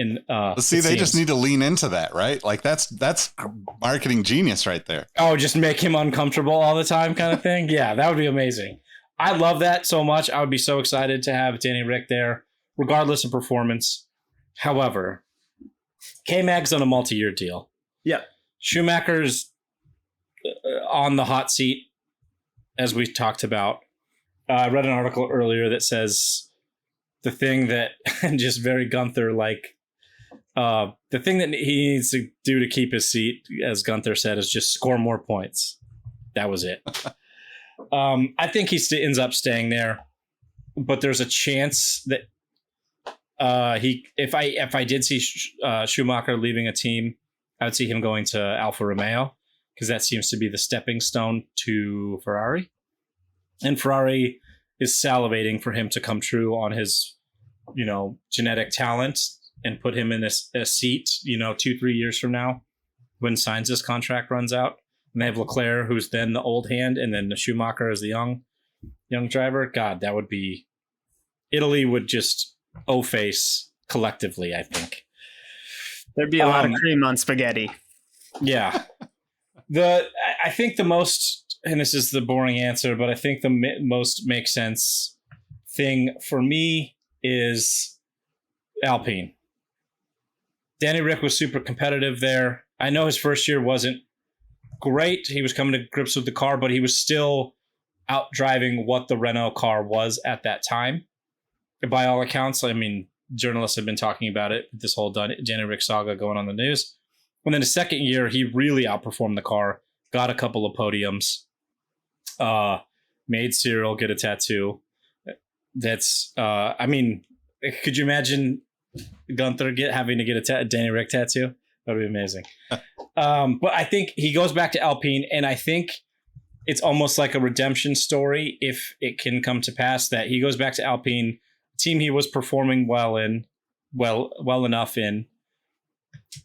See, they just need to lean into that, right? Like, that's marketing genius right there. Oh, just make him uncomfortable all the time kind of thing? Yeah, that would be amazing. I love that so much. I would be so excited to have Danny Rick there, regardless of performance. However, K-Mag's on a multi-year deal. Yeah. Schumacher's on the hot seat, as we talked about. I read an article earlier that says the thing that, and just very Gunther, like, the thing that he needs to do to keep his seat, as Gunther said, is just score more points. That was it. I think he ends up staying there, but there's a chance that if I did see Schumacher leaving a team, I would see him going to Alfa Romeo, because that seems to be the stepping stone to Ferrari. And Ferrari is salivating for him to come true on his, genetic talent and put him in a seat, 2-3 years from now when Sainz's contract runs out. And they have Leclerc, who's then the old hand, and then the Schumacher as the young driver. God, that would be... Italy would just O-face collectively, I think. There'd be a lot of cream on spaghetti. Yeah. I think the most, and this is the boring answer, but I think the most makes sense thing for me is Alpine. Danny Rick was super competitive there. I know his first year wasn't great. He was coming to grips with the car, but he was still out driving what the Renault car was at that time. By all accounts, I mean, journalists have been talking about it, this whole Danny Rick saga going on the news. And then the second year, he really outperformed the car, got a couple of podiums, made Cyril get a tattoo. That's, could you imagine Gunther having to get a Danny Rick tattoo? That would be amazing. But I think he goes back to Alpine, and I think it's almost like a redemption story if it can come to pass that he goes back to Alpine, team he was performing well enough in,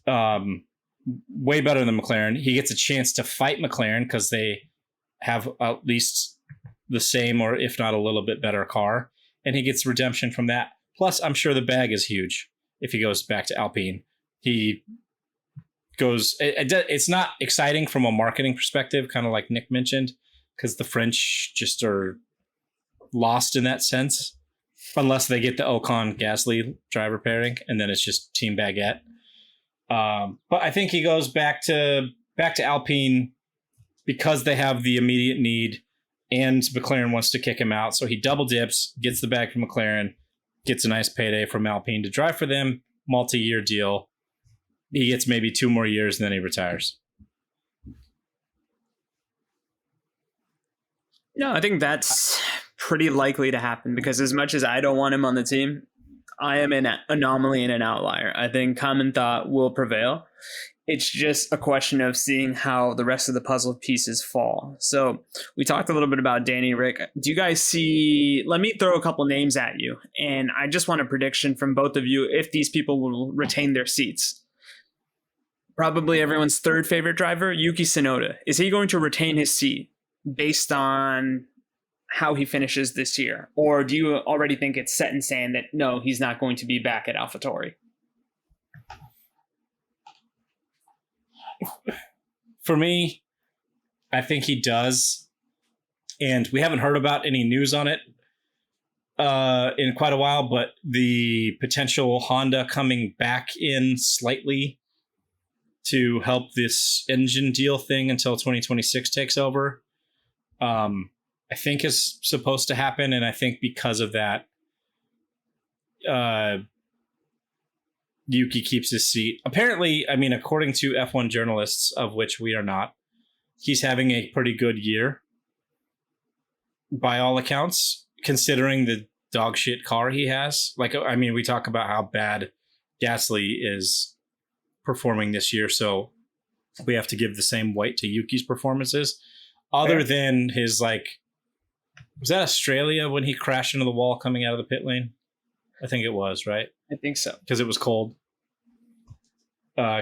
way better than McLaren. He gets a chance to fight McLaren because they have at least the same, or if not a little bit better car, and he gets redemption from that. Plus, I'm sure the bag is huge if he goes back to Alpine. He goes, it's not exciting from a marketing perspective, kind of like Nick mentioned, because the French just are lost in that sense, unless they get the Ocon Gasly driver pairing, and then it's just Team Baguette. But I think he goes back to Alpine because they have the immediate need, and McLaren wants to kick him out. So he double dips, gets the bag from McLaren, gets a nice payday from Alpine to drive for them, multi-year deal. He gets maybe 2 more years, and then he retires. No, I think that's pretty likely to happen, because as much as I don't want him on the team, I am an anomaly and an outlier. I think common thought will prevail. It's just a question of seeing how the rest of the puzzle pieces fall. So we talked a little bit about Danny Rick. Do you guys see, let me throw a couple names at you, and I just want a prediction from both of you if these people will retain their seats. Probably everyone's third favorite driver, Yuki Tsunoda. Is he going to retain his seat based on how he finishes this year? Or do you already think it's set in sand that no, he's not going to be back at AlphaTauri? For me, I think he does. And we haven't heard about any news on it in quite a while, but the potential Honda coming back in slightly to help this engine deal thing until 2026 takes over, I think is supposed to happen. And I think because of that, Yuki keeps his seat. Apparently, I mean, according to F1 journalists, of which we are not, he's having a pretty good year by all accounts, considering the dog shit car he has. Like, I mean, we talk about how bad Gasly is performing this year, so we have to give the same weight to Yuki's performances. Other than his, like, was that Australia when he crashed into the wall coming out of the pit lane? I think it was, right? I think so. Because it was cold.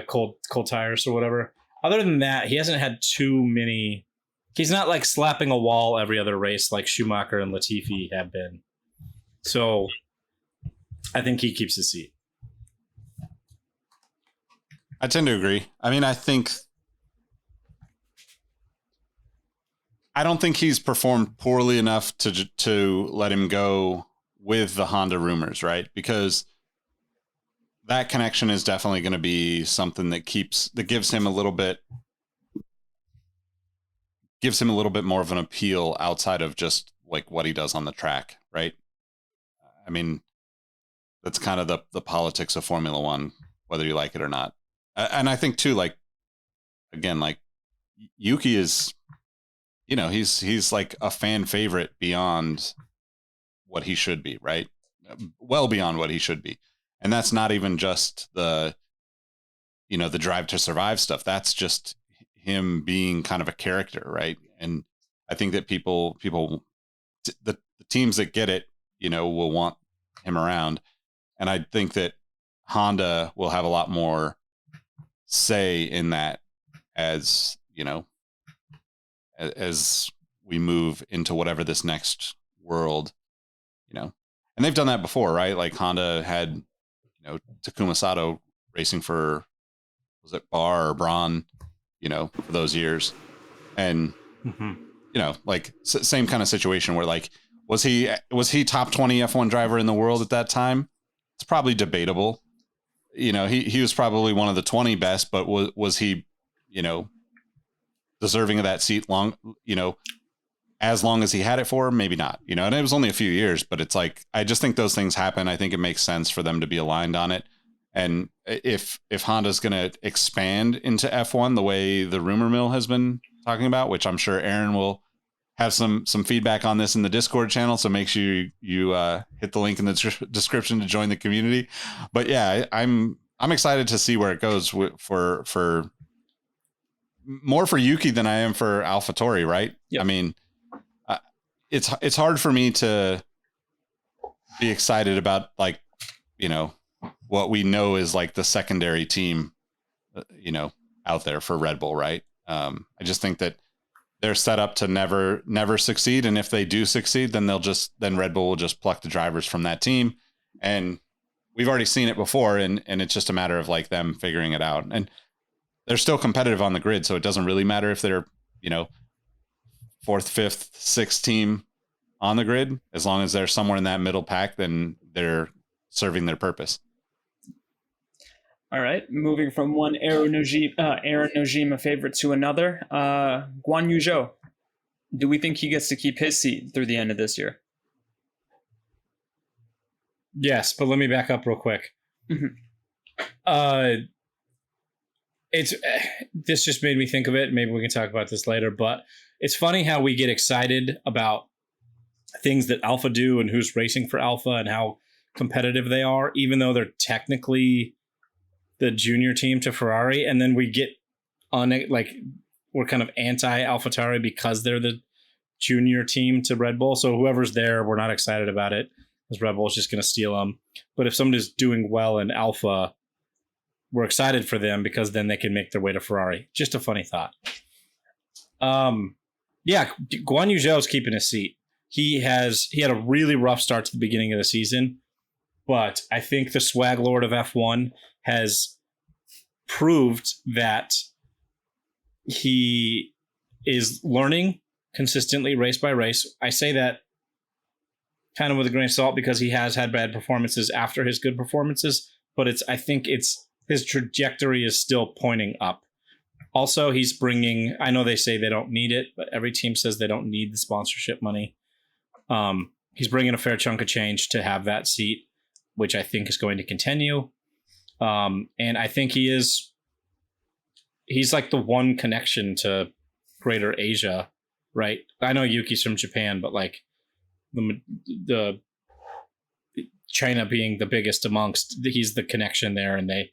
Cold tires or whatever. other than that, he hasn't had too many. He's not like slapping a wall every other race like Schumacher and Latifi have been. So I think he keeps his seat. I tend to agree. I mean, I don't think he's performed poorly enough to let him go with the Honda rumors, right? Because that connection is definitely going to be something that gives him a little bit more of an appeal outside of just like what he does on the track, right? I mean, that's kind of the politics of Formula One, whether you like it or not. And I think too, like, again, like Yuki is, he's like a fan favorite beyond what he should be, right? Well beyond what he should be. And that's not even just the Drive to Survive stuff. That's just him being kind of a character, right? And I think that the teams that get it, will want him around. And I think that Honda will have a lot more say in that as we move into whatever this next world, and they've done that before, right? Like Honda had, Takuma Sato racing for, was it Bar or Braun, for those years. And, like same kind of situation where like, was he top 20 F1 driver in the world at that time? It's probably debatable. He was probably one of the 20 best, but was he, deserving of that seat as long as he had it for? Maybe not, and it was only a few years, but it's like, I just think those things happen. I think it makes sense for them to be aligned on it. And if Honda's going to expand into F1 the way the rumor mill has been talking about, which I'm sure Aaron will have some feedback on this in the Discord channel. So make sure you hit the link in the description to join the community. But yeah, I'm excited to see where it goes for more for Yuki than I am for AlphaTauri, right? Yep. I mean, it's hard for me to be excited about, like, what we know is like the secondary team, out there for Red Bull, right? I just think that they're set up to never succeed. And if they do succeed, then Red Bull will just pluck the drivers from that team. And we've already seen it before. And it's just a matter of like them figuring it out. And they're still competitive on the grid. So it doesn't really matter if they're, fourth, fifth, sixth team on the grid. As long as they're somewhere in that middle pack, then they're serving their purpose. All right, moving from one Aaron Nojima favorite to another, Guan Yu Zhou. Do we think he gets to keep his seat through the end of this year? Yes, but let me back up real quick. Mm-hmm. This just made me think of it. Maybe we can talk about this later, but it's funny how we get excited about things that Alpha do and who's racing for Alpha and how competitive they are, even though they're technically the junior team to Ferrari. And then we get on it, like, we're kind of anti-AlphaTauri because they're the junior team to Red Bull. So whoever's there, we're not excited about it because Red Bull is just going to steal them. But if somebody's doing well in Alpha, we're excited for them because then they can make their way to Ferrari. Just a funny thought. Yeah, Guan Yu Zhou is keeping his seat. He had a really rough start to the beginning of the season, but I think the swag lord of F1 has proved that he is learning consistently race by race. I say that kind of with a grain of salt because he has had bad performances after his good performances, but I think his trajectory is still pointing up. Also, he's bringing, I know they say they don't need it, but every team says they don't need the sponsorship money. He's bringing a fair chunk of change to have that seat, which I think is going to continue. And I think he's like the one connection to Greater Asia, right? I know Yuki's from Japan, but like the China being the biggest amongst, he's the connection there, and they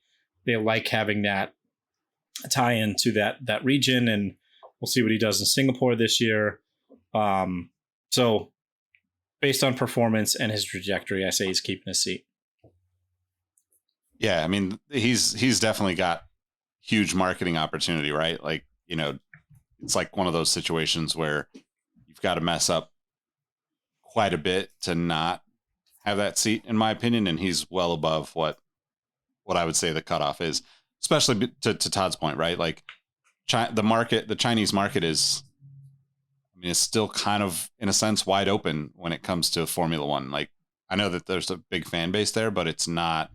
like having that tie into that region, and we'll see what he does in Singapore this year. So based on performance and his trajectory, I say he's keeping his seat. Yeah, I mean, he's definitely got huge marketing opportunity, right? Like, you know, it's like one of those situations where you've got to mess up quite a bit to not have that seat, in my opinion. And he's well above what I would say the cutoff is, especially to Todd's point, right? Like the Chinese market is, I mean, it's still kind of, in a sense, wide open when it comes to Formula One. Like, I know that there's a big fan base there, but it's not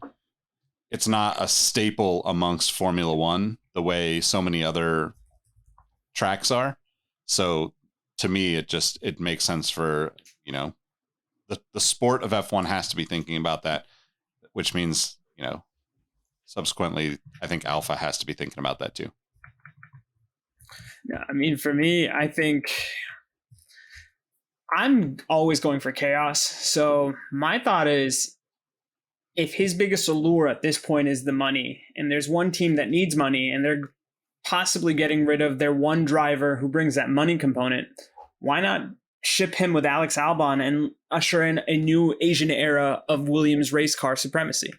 a staple amongst Formula One the way so many other tracks are. So to me, it makes sense for, you know, the sport of F1 has to be thinking about that, which means, you know, subsequently, I think Alpha has to be thinking about that too. I mean, for me, I think I'm always going for chaos. So my thought is, if his biggest allure at this point is the money, and there's one team that needs money, and they're possibly getting rid of their one driver who brings that money component, why not ship him with Alex Albon and usher in a new Asian era of Williams race car supremacy?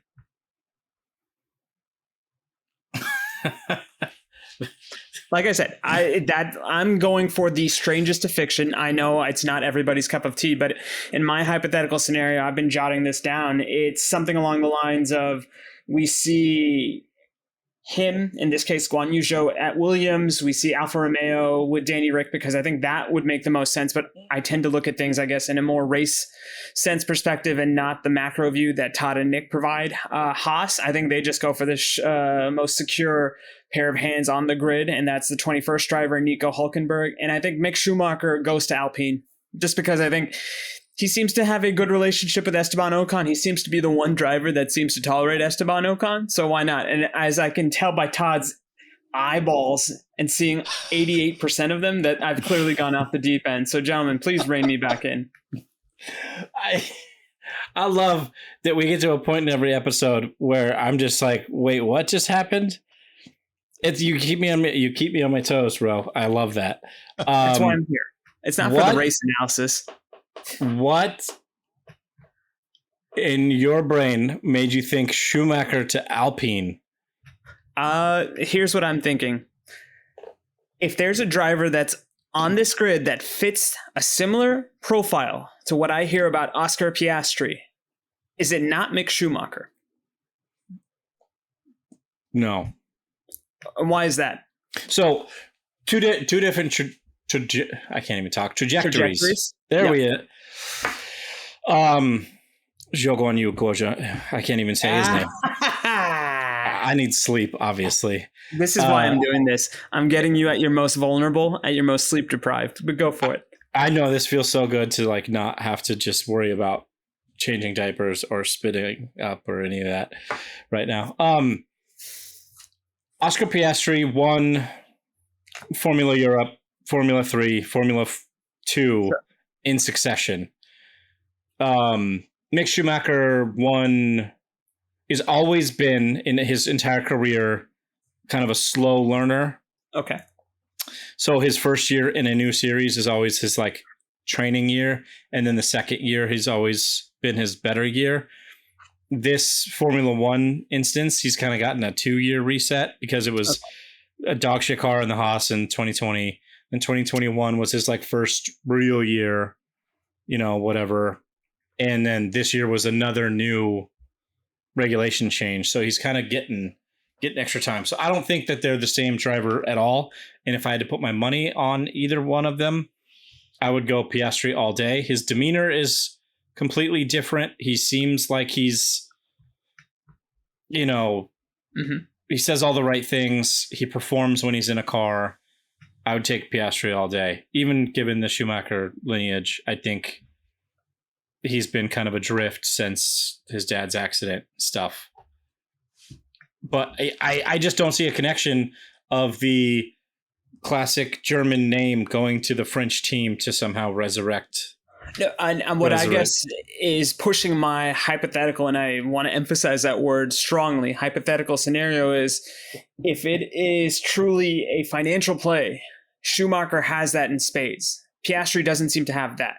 Like I said, I'm going for the strangest of fiction. I know it's not everybody's cup of tea, but in my hypothetical scenario, I've been jotting this down. It's something along the lines of, we see him, in this case, Guan Yu Zhou at Williams. We see Alfa Romeo with Danny Rick, because I think that would make the most sense. But I tend to look at things, I guess, in a more race sense perspective and not the macro view that Todd and Nick provide. Haas, I think they just go for the most secure pair of hands on the grid, and that's the 21st driver, Nico Hülkenberg. And I think Mick Schumacher goes to Alpine, just because I think he seems to have a good relationship with Esteban Ocon. He seems to be the one driver that seems to tolerate Esteban Ocon. So why not? And as I can tell by Todd's eyeballs and seeing 88% of them, that I've clearly gone off the deep end. So gentlemen, please rein me back in. I love that we get to a point in every episode where I'm just like, wait, what just happened? You keep me on my toes, bro. I love that. That's why I'm here. It's not for the race analysis. What in your brain made you think Schumacher to Alpine? Here's what I'm thinking. If there's a driver that's on this grid that fits a similar profile to what I hear about Oscar Piastri, is it not Mick Schumacher? No. And why is that? So two different I can't even talk. Trajectories. There we go. Guan Yu Zhou. I can't even say his name. I need sleep, obviously. This is why I'm doing this. I'm getting you at your most vulnerable, at your most sleep deprived. But go for it. I know this feels so good to like not have to just worry about changing diapers or spitting up or any of that right now. Oscar Piastri won Formula Europe, Formula 3, Formula 2 in succession. Mick Schumacher has always been in his entire career kind of a slow learner. Okay. So his first year in a new series is always his like training year. And then the second year, he's always been his better year. This Formula One instance, he's kind of gotten a 2-year reset because it was a dog shit car in the Haas in 2020. And 2021 was his like first real year, you know, whatever. And then this year was another new regulation change. So he's kind of getting extra time. So I don't think that they're the same driver at all. And if I had to put my money on either one of them, I would go Piastri all day. His demeanor is completely different. He seems like he's, you know, he says all the right things. He performs when he's in a car. I would take Piastri all day. Even given the Schumacher lineage, I think he's been kind of adrift since his dad's accident stuff. But I just don't see a connection of the classic German name going to the French team to somehow resurrect. No, and what I guess is pushing my hypothetical, and I want to emphasize that word strongly, hypothetical scenario is, if it is truly a financial play, Schumacher has that in spades. Piastri doesn't seem to have that.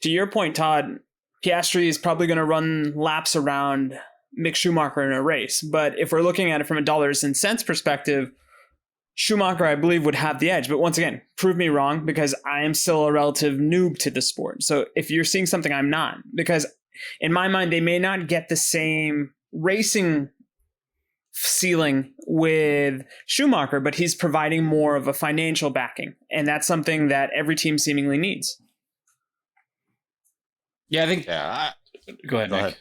To your point, Todd, Piastri is probably going to run laps around Mick Schumacher in a race. But if we're looking at it from a dollars and cents perspective, Schumacher, I believe, would have the edge. But once again, prove me wrong, because I am still a relative noob to the sport. So if you're seeing something I'm not, because in my mind, they may not get the same racing ceiling with Schumacher, but he's providing more of a financial backing. And that's something that every team seemingly needs. Yeah, I think. Yeah. Go ahead, Nick.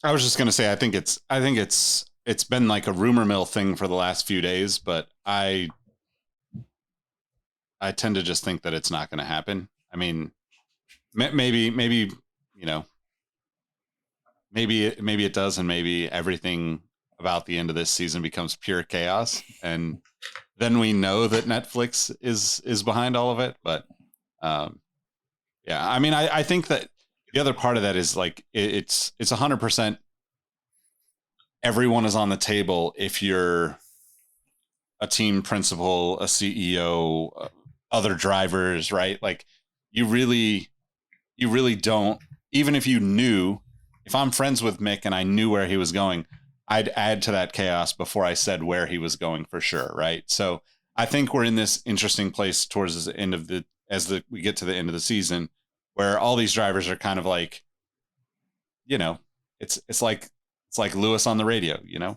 I was just going to say, I think it's been like a rumor mill thing for the last few days, but I tend to just think that it's not going to happen. I mean, maybe, you know, maybe it does. And maybe everything about the end of this season becomes pure chaos. And then we know that Netflix is behind all of it. But, yeah, I mean, I think that the other part of that is like, it's 100%. Everyone is on the table. If you're a team principal, a CEO, other drivers, right? Like you really don't, even if you knew, if I'm friends with Mick and I knew where he was going, I'd add to that chaos before I said where he was going for sure. Right. So I think we're in this interesting place towards the end of we get to the end of the season where all these drivers are kind of like, you know, it's like Lewis on the radio, you know,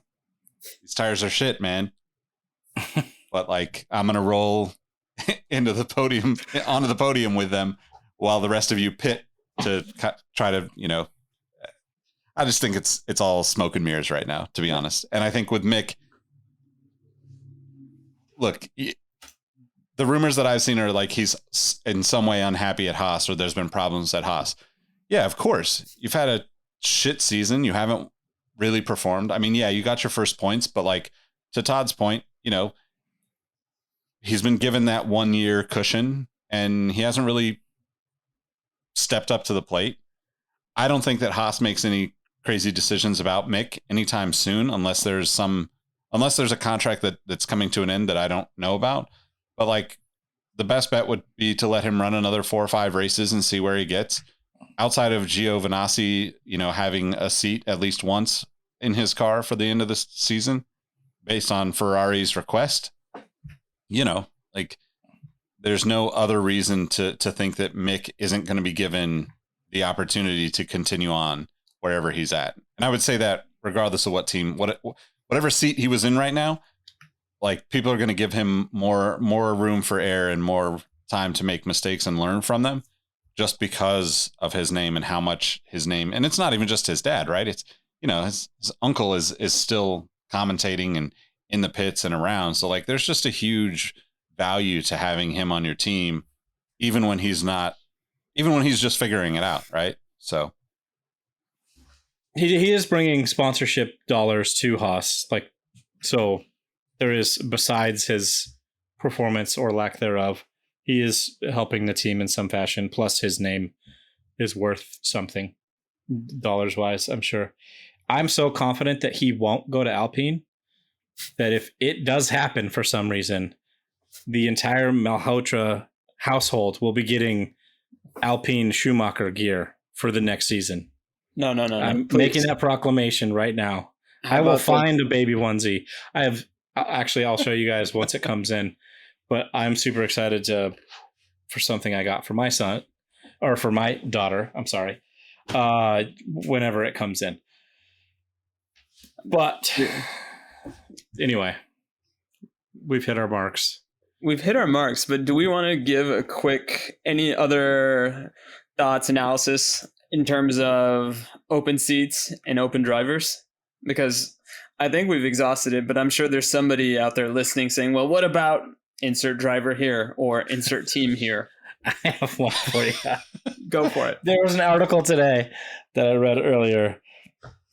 these tires are shit, man. But like, I'm going to roll onto the podium with them while the rest of you pit to try to, you know, I just think it's all smoke and mirrors right now, to be honest. And I think with Mick, look, the rumors that I've seen are like he's in some way unhappy at Haas, or there's been problems at Haas. Yeah, of course. You've had a shit season. You haven't really performed. I mean, yeah, you got your first points, but like to Todd's point, you know, he's been given that 1 year cushion and he hasn't really stepped up to the plate. I don't think that Haas makes any crazy decisions about Mick anytime soon, unless there's a contract that's coming to an end that I don't know about. But like the best bet would be to let him run another 4 or 5 races and see where he gets. Outside of Giovinazzi, you know, having a seat at least once in his car for the end of the season based on Ferrari's request, you know, like there's no other reason to think that Mick isn't going to be given the opportunity to continue on wherever he's at. And I would say that regardless of what team, whatever seat he was in right now, like people are going to give him more room for error and more time to make mistakes and learn from them just because of his name and how much his name, and it's not even just his dad, right? It's, you know, his uncle is still commentating and in the pits and around. So like, there's just a huge value to having him on your team, even when he's just figuring it out. Right. So he is bringing sponsorship dollars to Haas. Like, so there is, besides his performance or lack thereof, he is helping the team in some fashion. Plus his name is worth something dollars wise, I'm sure. I'm so confident that he won't go to Alpine that if it does happen for some reason, the entire Malhotra household will be getting Alpine Schumacher gear for the next season. No. I'm please. making that proclamation right now. I will find a baby onesie. I'll show you guys once it comes in, but I'm super excited for something I got for my son, or for my daughter. I'm sorry. Whenever it comes in. But anyway, we've hit our marks. But do we want to give a quick, any other thoughts, analysis in terms of open seats and open drivers? Because I think we've exhausted it, but I'm sure there's somebody out there listening saying, well, what about insert driver here or insert team here? I have one for you. Go for it. There was an article today that I read earlier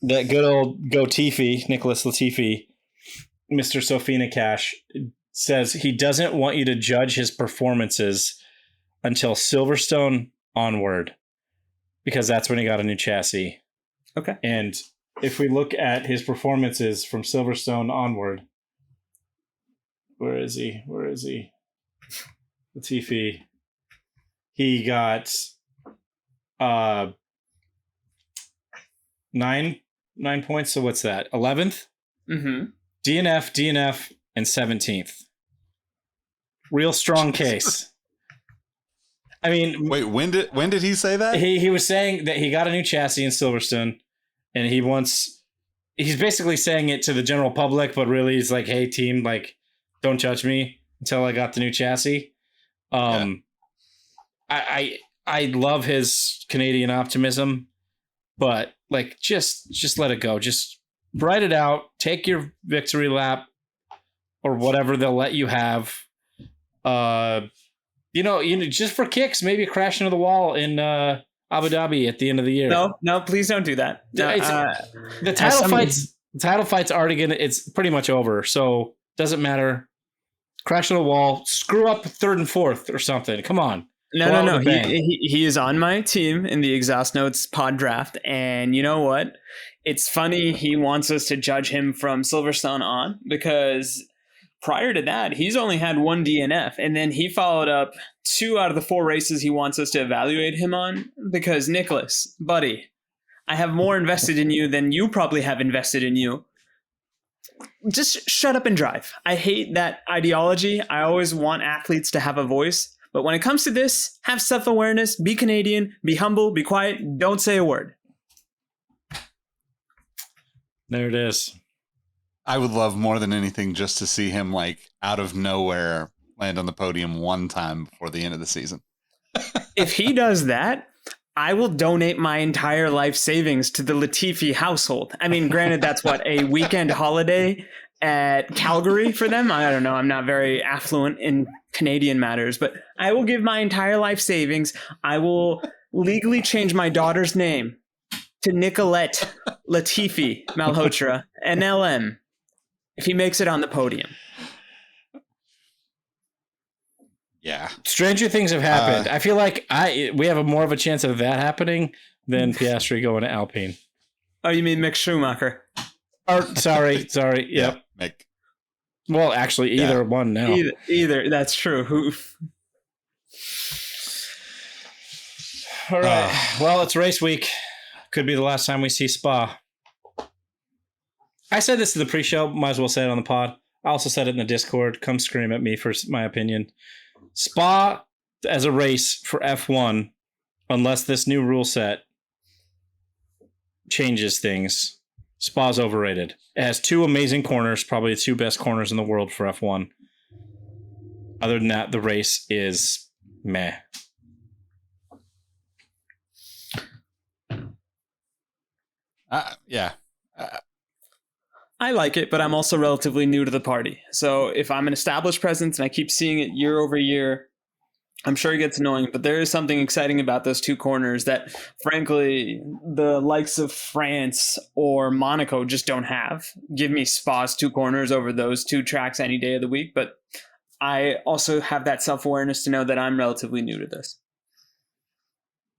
that good old Nicholas Latifi, Mr. Sofina Cash, says he doesn't want you to judge his performances until Silverstone onward, because that's when he got a new chassis. Okay. And if we look at his performances from Silverstone onward, where is he? Latifi. He got 9 points. So what's that? 11th? Mm-hmm. DNF, and 17th. Real strong case. I mean, wait, when did he say that? He was saying that he got a new chassis in Silverstone, and he's basically saying it to the general public, but really he's like, hey team, like, don't judge me until I got the new chassis. I love his Canadian optimism, but like, just let it go. Just ride it out. Take your victory lap or whatever they'll let you have. Just for kicks, maybe crash into the wall in Abu Dhabi at the end of the year. No, please don't do that. The title fight's already it's pretty much over, so doesn't matter. Crash into the wall, screw up 3rd and 4th or something. Come on. No. He is on my team in the Exhaust Notes pod draft, and you know what? It's funny he wants us to judge him from Silverstone on, because prior to that, he's only had 1 DNF, and then he followed up 2 out of the 4 races he wants us to evaluate him on, because Nicholas, buddy, I have more invested in you than you probably have invested in you. Just shut up and drive. I hate that ideology. I always want athletes to have a voice, but when it comes to this, have self-awareness, be Canadian, be humble, be quiet, don't say a word. There it is. I would love more than anything just to see him, like, out of nowhere land on the podium one time before the end of the season. If he does that, I will donate my entire life savings to the Latifi household. I mean, granted, that's what, a weekend holiday at Calgary for them? I don't know. I'm not very affluent in Canadian matters, but I will give my entire life savings. I will legally change my daughter's name to Nicolette Latifi Malhotra, NLM, if he makes it on the podium. Yeah. Stranger things have happened. I feel like we have more of a chance of that happening than Piastri going to Alpine. Oh, you mean Mick Schumacher? Or sorry. Yep. Mick. Well, actually, either one now. Either. That's true. All right. Well, it's race week. Could be the last time we see Spa. I said this in the pre-show. Might as well say it on the pod. I also said it in the Discord. Come scream at me for my opinion. Spa as a race for F1, unless this new rule set changes things, Spa's overrated. It has 2 amazing corners, probably the 2 best corners in the world for F1. Other than that, the race is meh. Yeah. I like it, but I'm also relatively new to the party. So if I'm an established presence and I keep seeing it year over year, I'm sure it gets annoying, but there is something exciting about those 2 corners that, frankly, the likes of France or Monaco just don't have. Give me Spa's 2 corners over those 2 tracks any day of the week, but I also have that self-awareness to know that I'm relatively new to this.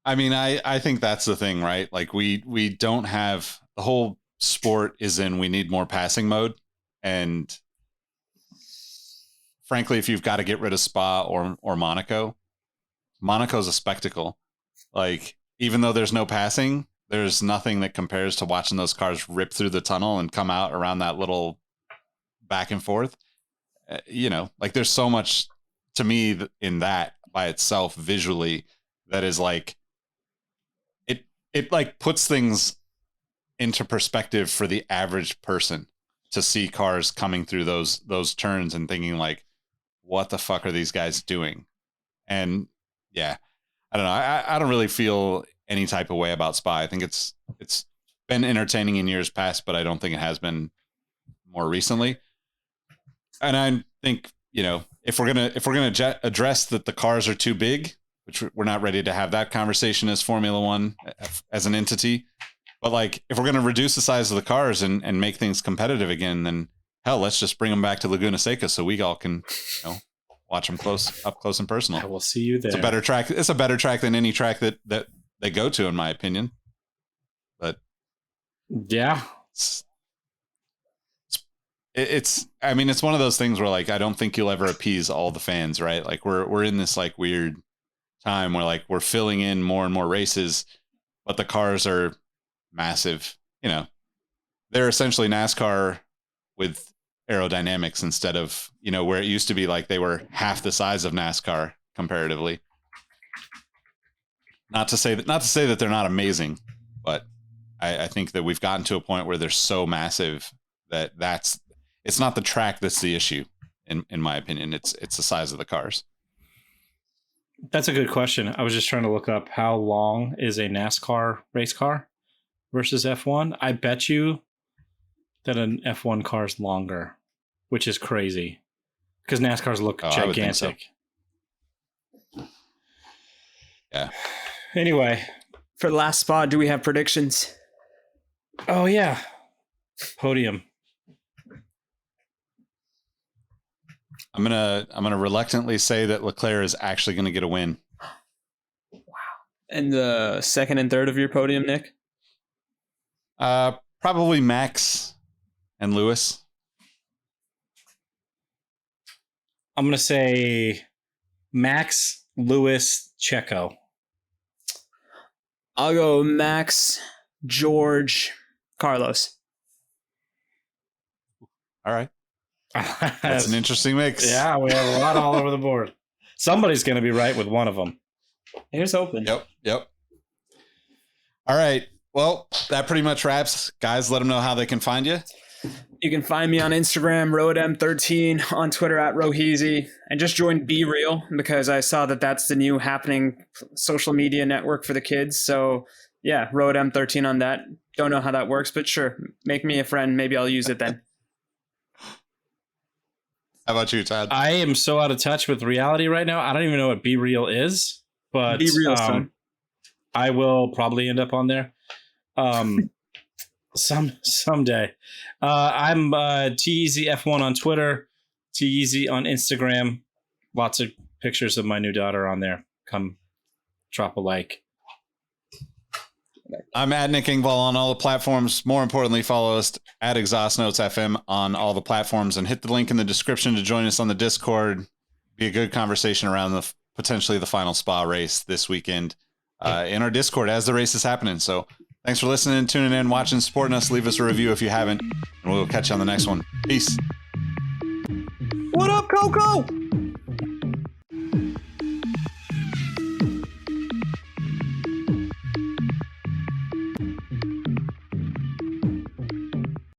I mean, I think that's the thing, right? Like, we don't have the whole sport is in we need more passing mode, and frankly, if you've got to get rid of Spa or Monaco's a spectacle. Like, even though there's no passing, there's nothing that compares to watching those cars rip through the tunnel and come out around that little back and forth. Like, there's so much to me in that by itself visually that is like, it like puts things into perspective for the average person to see cars coming through those turns and thinking like, what the fuck are these guys doing? And yeah, I don't know. I don't really feel any type of way about Spa. I think it's been entertaining in years past, but I don't think it has been more recently. And I think, if we're gonna address that the cars are too big, which we're not ready to have that conversation as Formula One as an entity. But like, if we're going to reduce the size of the cars and make things competitive again, then hell, let's just bring them back to Laguna Seca so we all can, watch them up close and personal. I will see you there. It's a better track. It's a better track than any track that they go to, in my opinion. But yeah, it's one of those things where like, I don't think you'll ever appease all the fans, right? Like we're in this like weird time where like we're filling in more and more races, but the cars are massive you know, they're essentially NASCAR with aerodynamics instead of, you know, where it used to be like they were half the size of NASCAR comparatively. Not to say that they're not amazing, but I think that we've gotten to a point where they're so massive that it's not the track that's the issue. In my opinion, it's the size of the cars. That's a good question. I was just trying to look up how long is a NASCAR race car versus F1. I bet you that an F1 car is longer, which is crazy because NASCARs look gigantic. So. Yeah. Anyway, for the last spot, do we have predictions? Oh yeah, podium. I'm gonna reluctantly say that Leclerc is actually gonna get a win. Wow. And the second and third of your podium, Nick? Probably Max and Lewis. I'm gonna say Max, Lewis, Checo. I'll go Max, George, Carlos. All right. That's an interesting mix. Yeah, we have a lot all over the board. Somebody's going to be right with one of them. Here's hoping. Yep. All right. Well, that pretty much wraps. Guys, let them know how they can find you. You can find me on Instagram, RoadM13, on Twitter @Roheezy, and just joined Be Real because I saw that that's the new happening social media network for the kids. So yeah, RoadM13 on that. Don't know how that works, but sure, make me a friend. Maybe I'll use it then. How about you, Todd? I am so out of touch with reality right now. I don't even know what Be Real is, but Be Real, son. I will probably end up on there. Someday. I'm T-Easy F1 on Twitter, T-Easy on Instagram. Lots of pictures of my new daughter on there. Come drop a like. I'm at Nick Engvall on all the platforms. More importantly, follow us at Exhaust Notes FM on all the platforms and hit the link in the description to join us on the Discord. Be a good conversation around potentially the final Spa race this weekend in our Discord as the race is happening. So thanks for listening, tuning in, watching, supporting us. Leave us a review if you haven't, and we'll catch you on the next one. Peace. What up, Coco?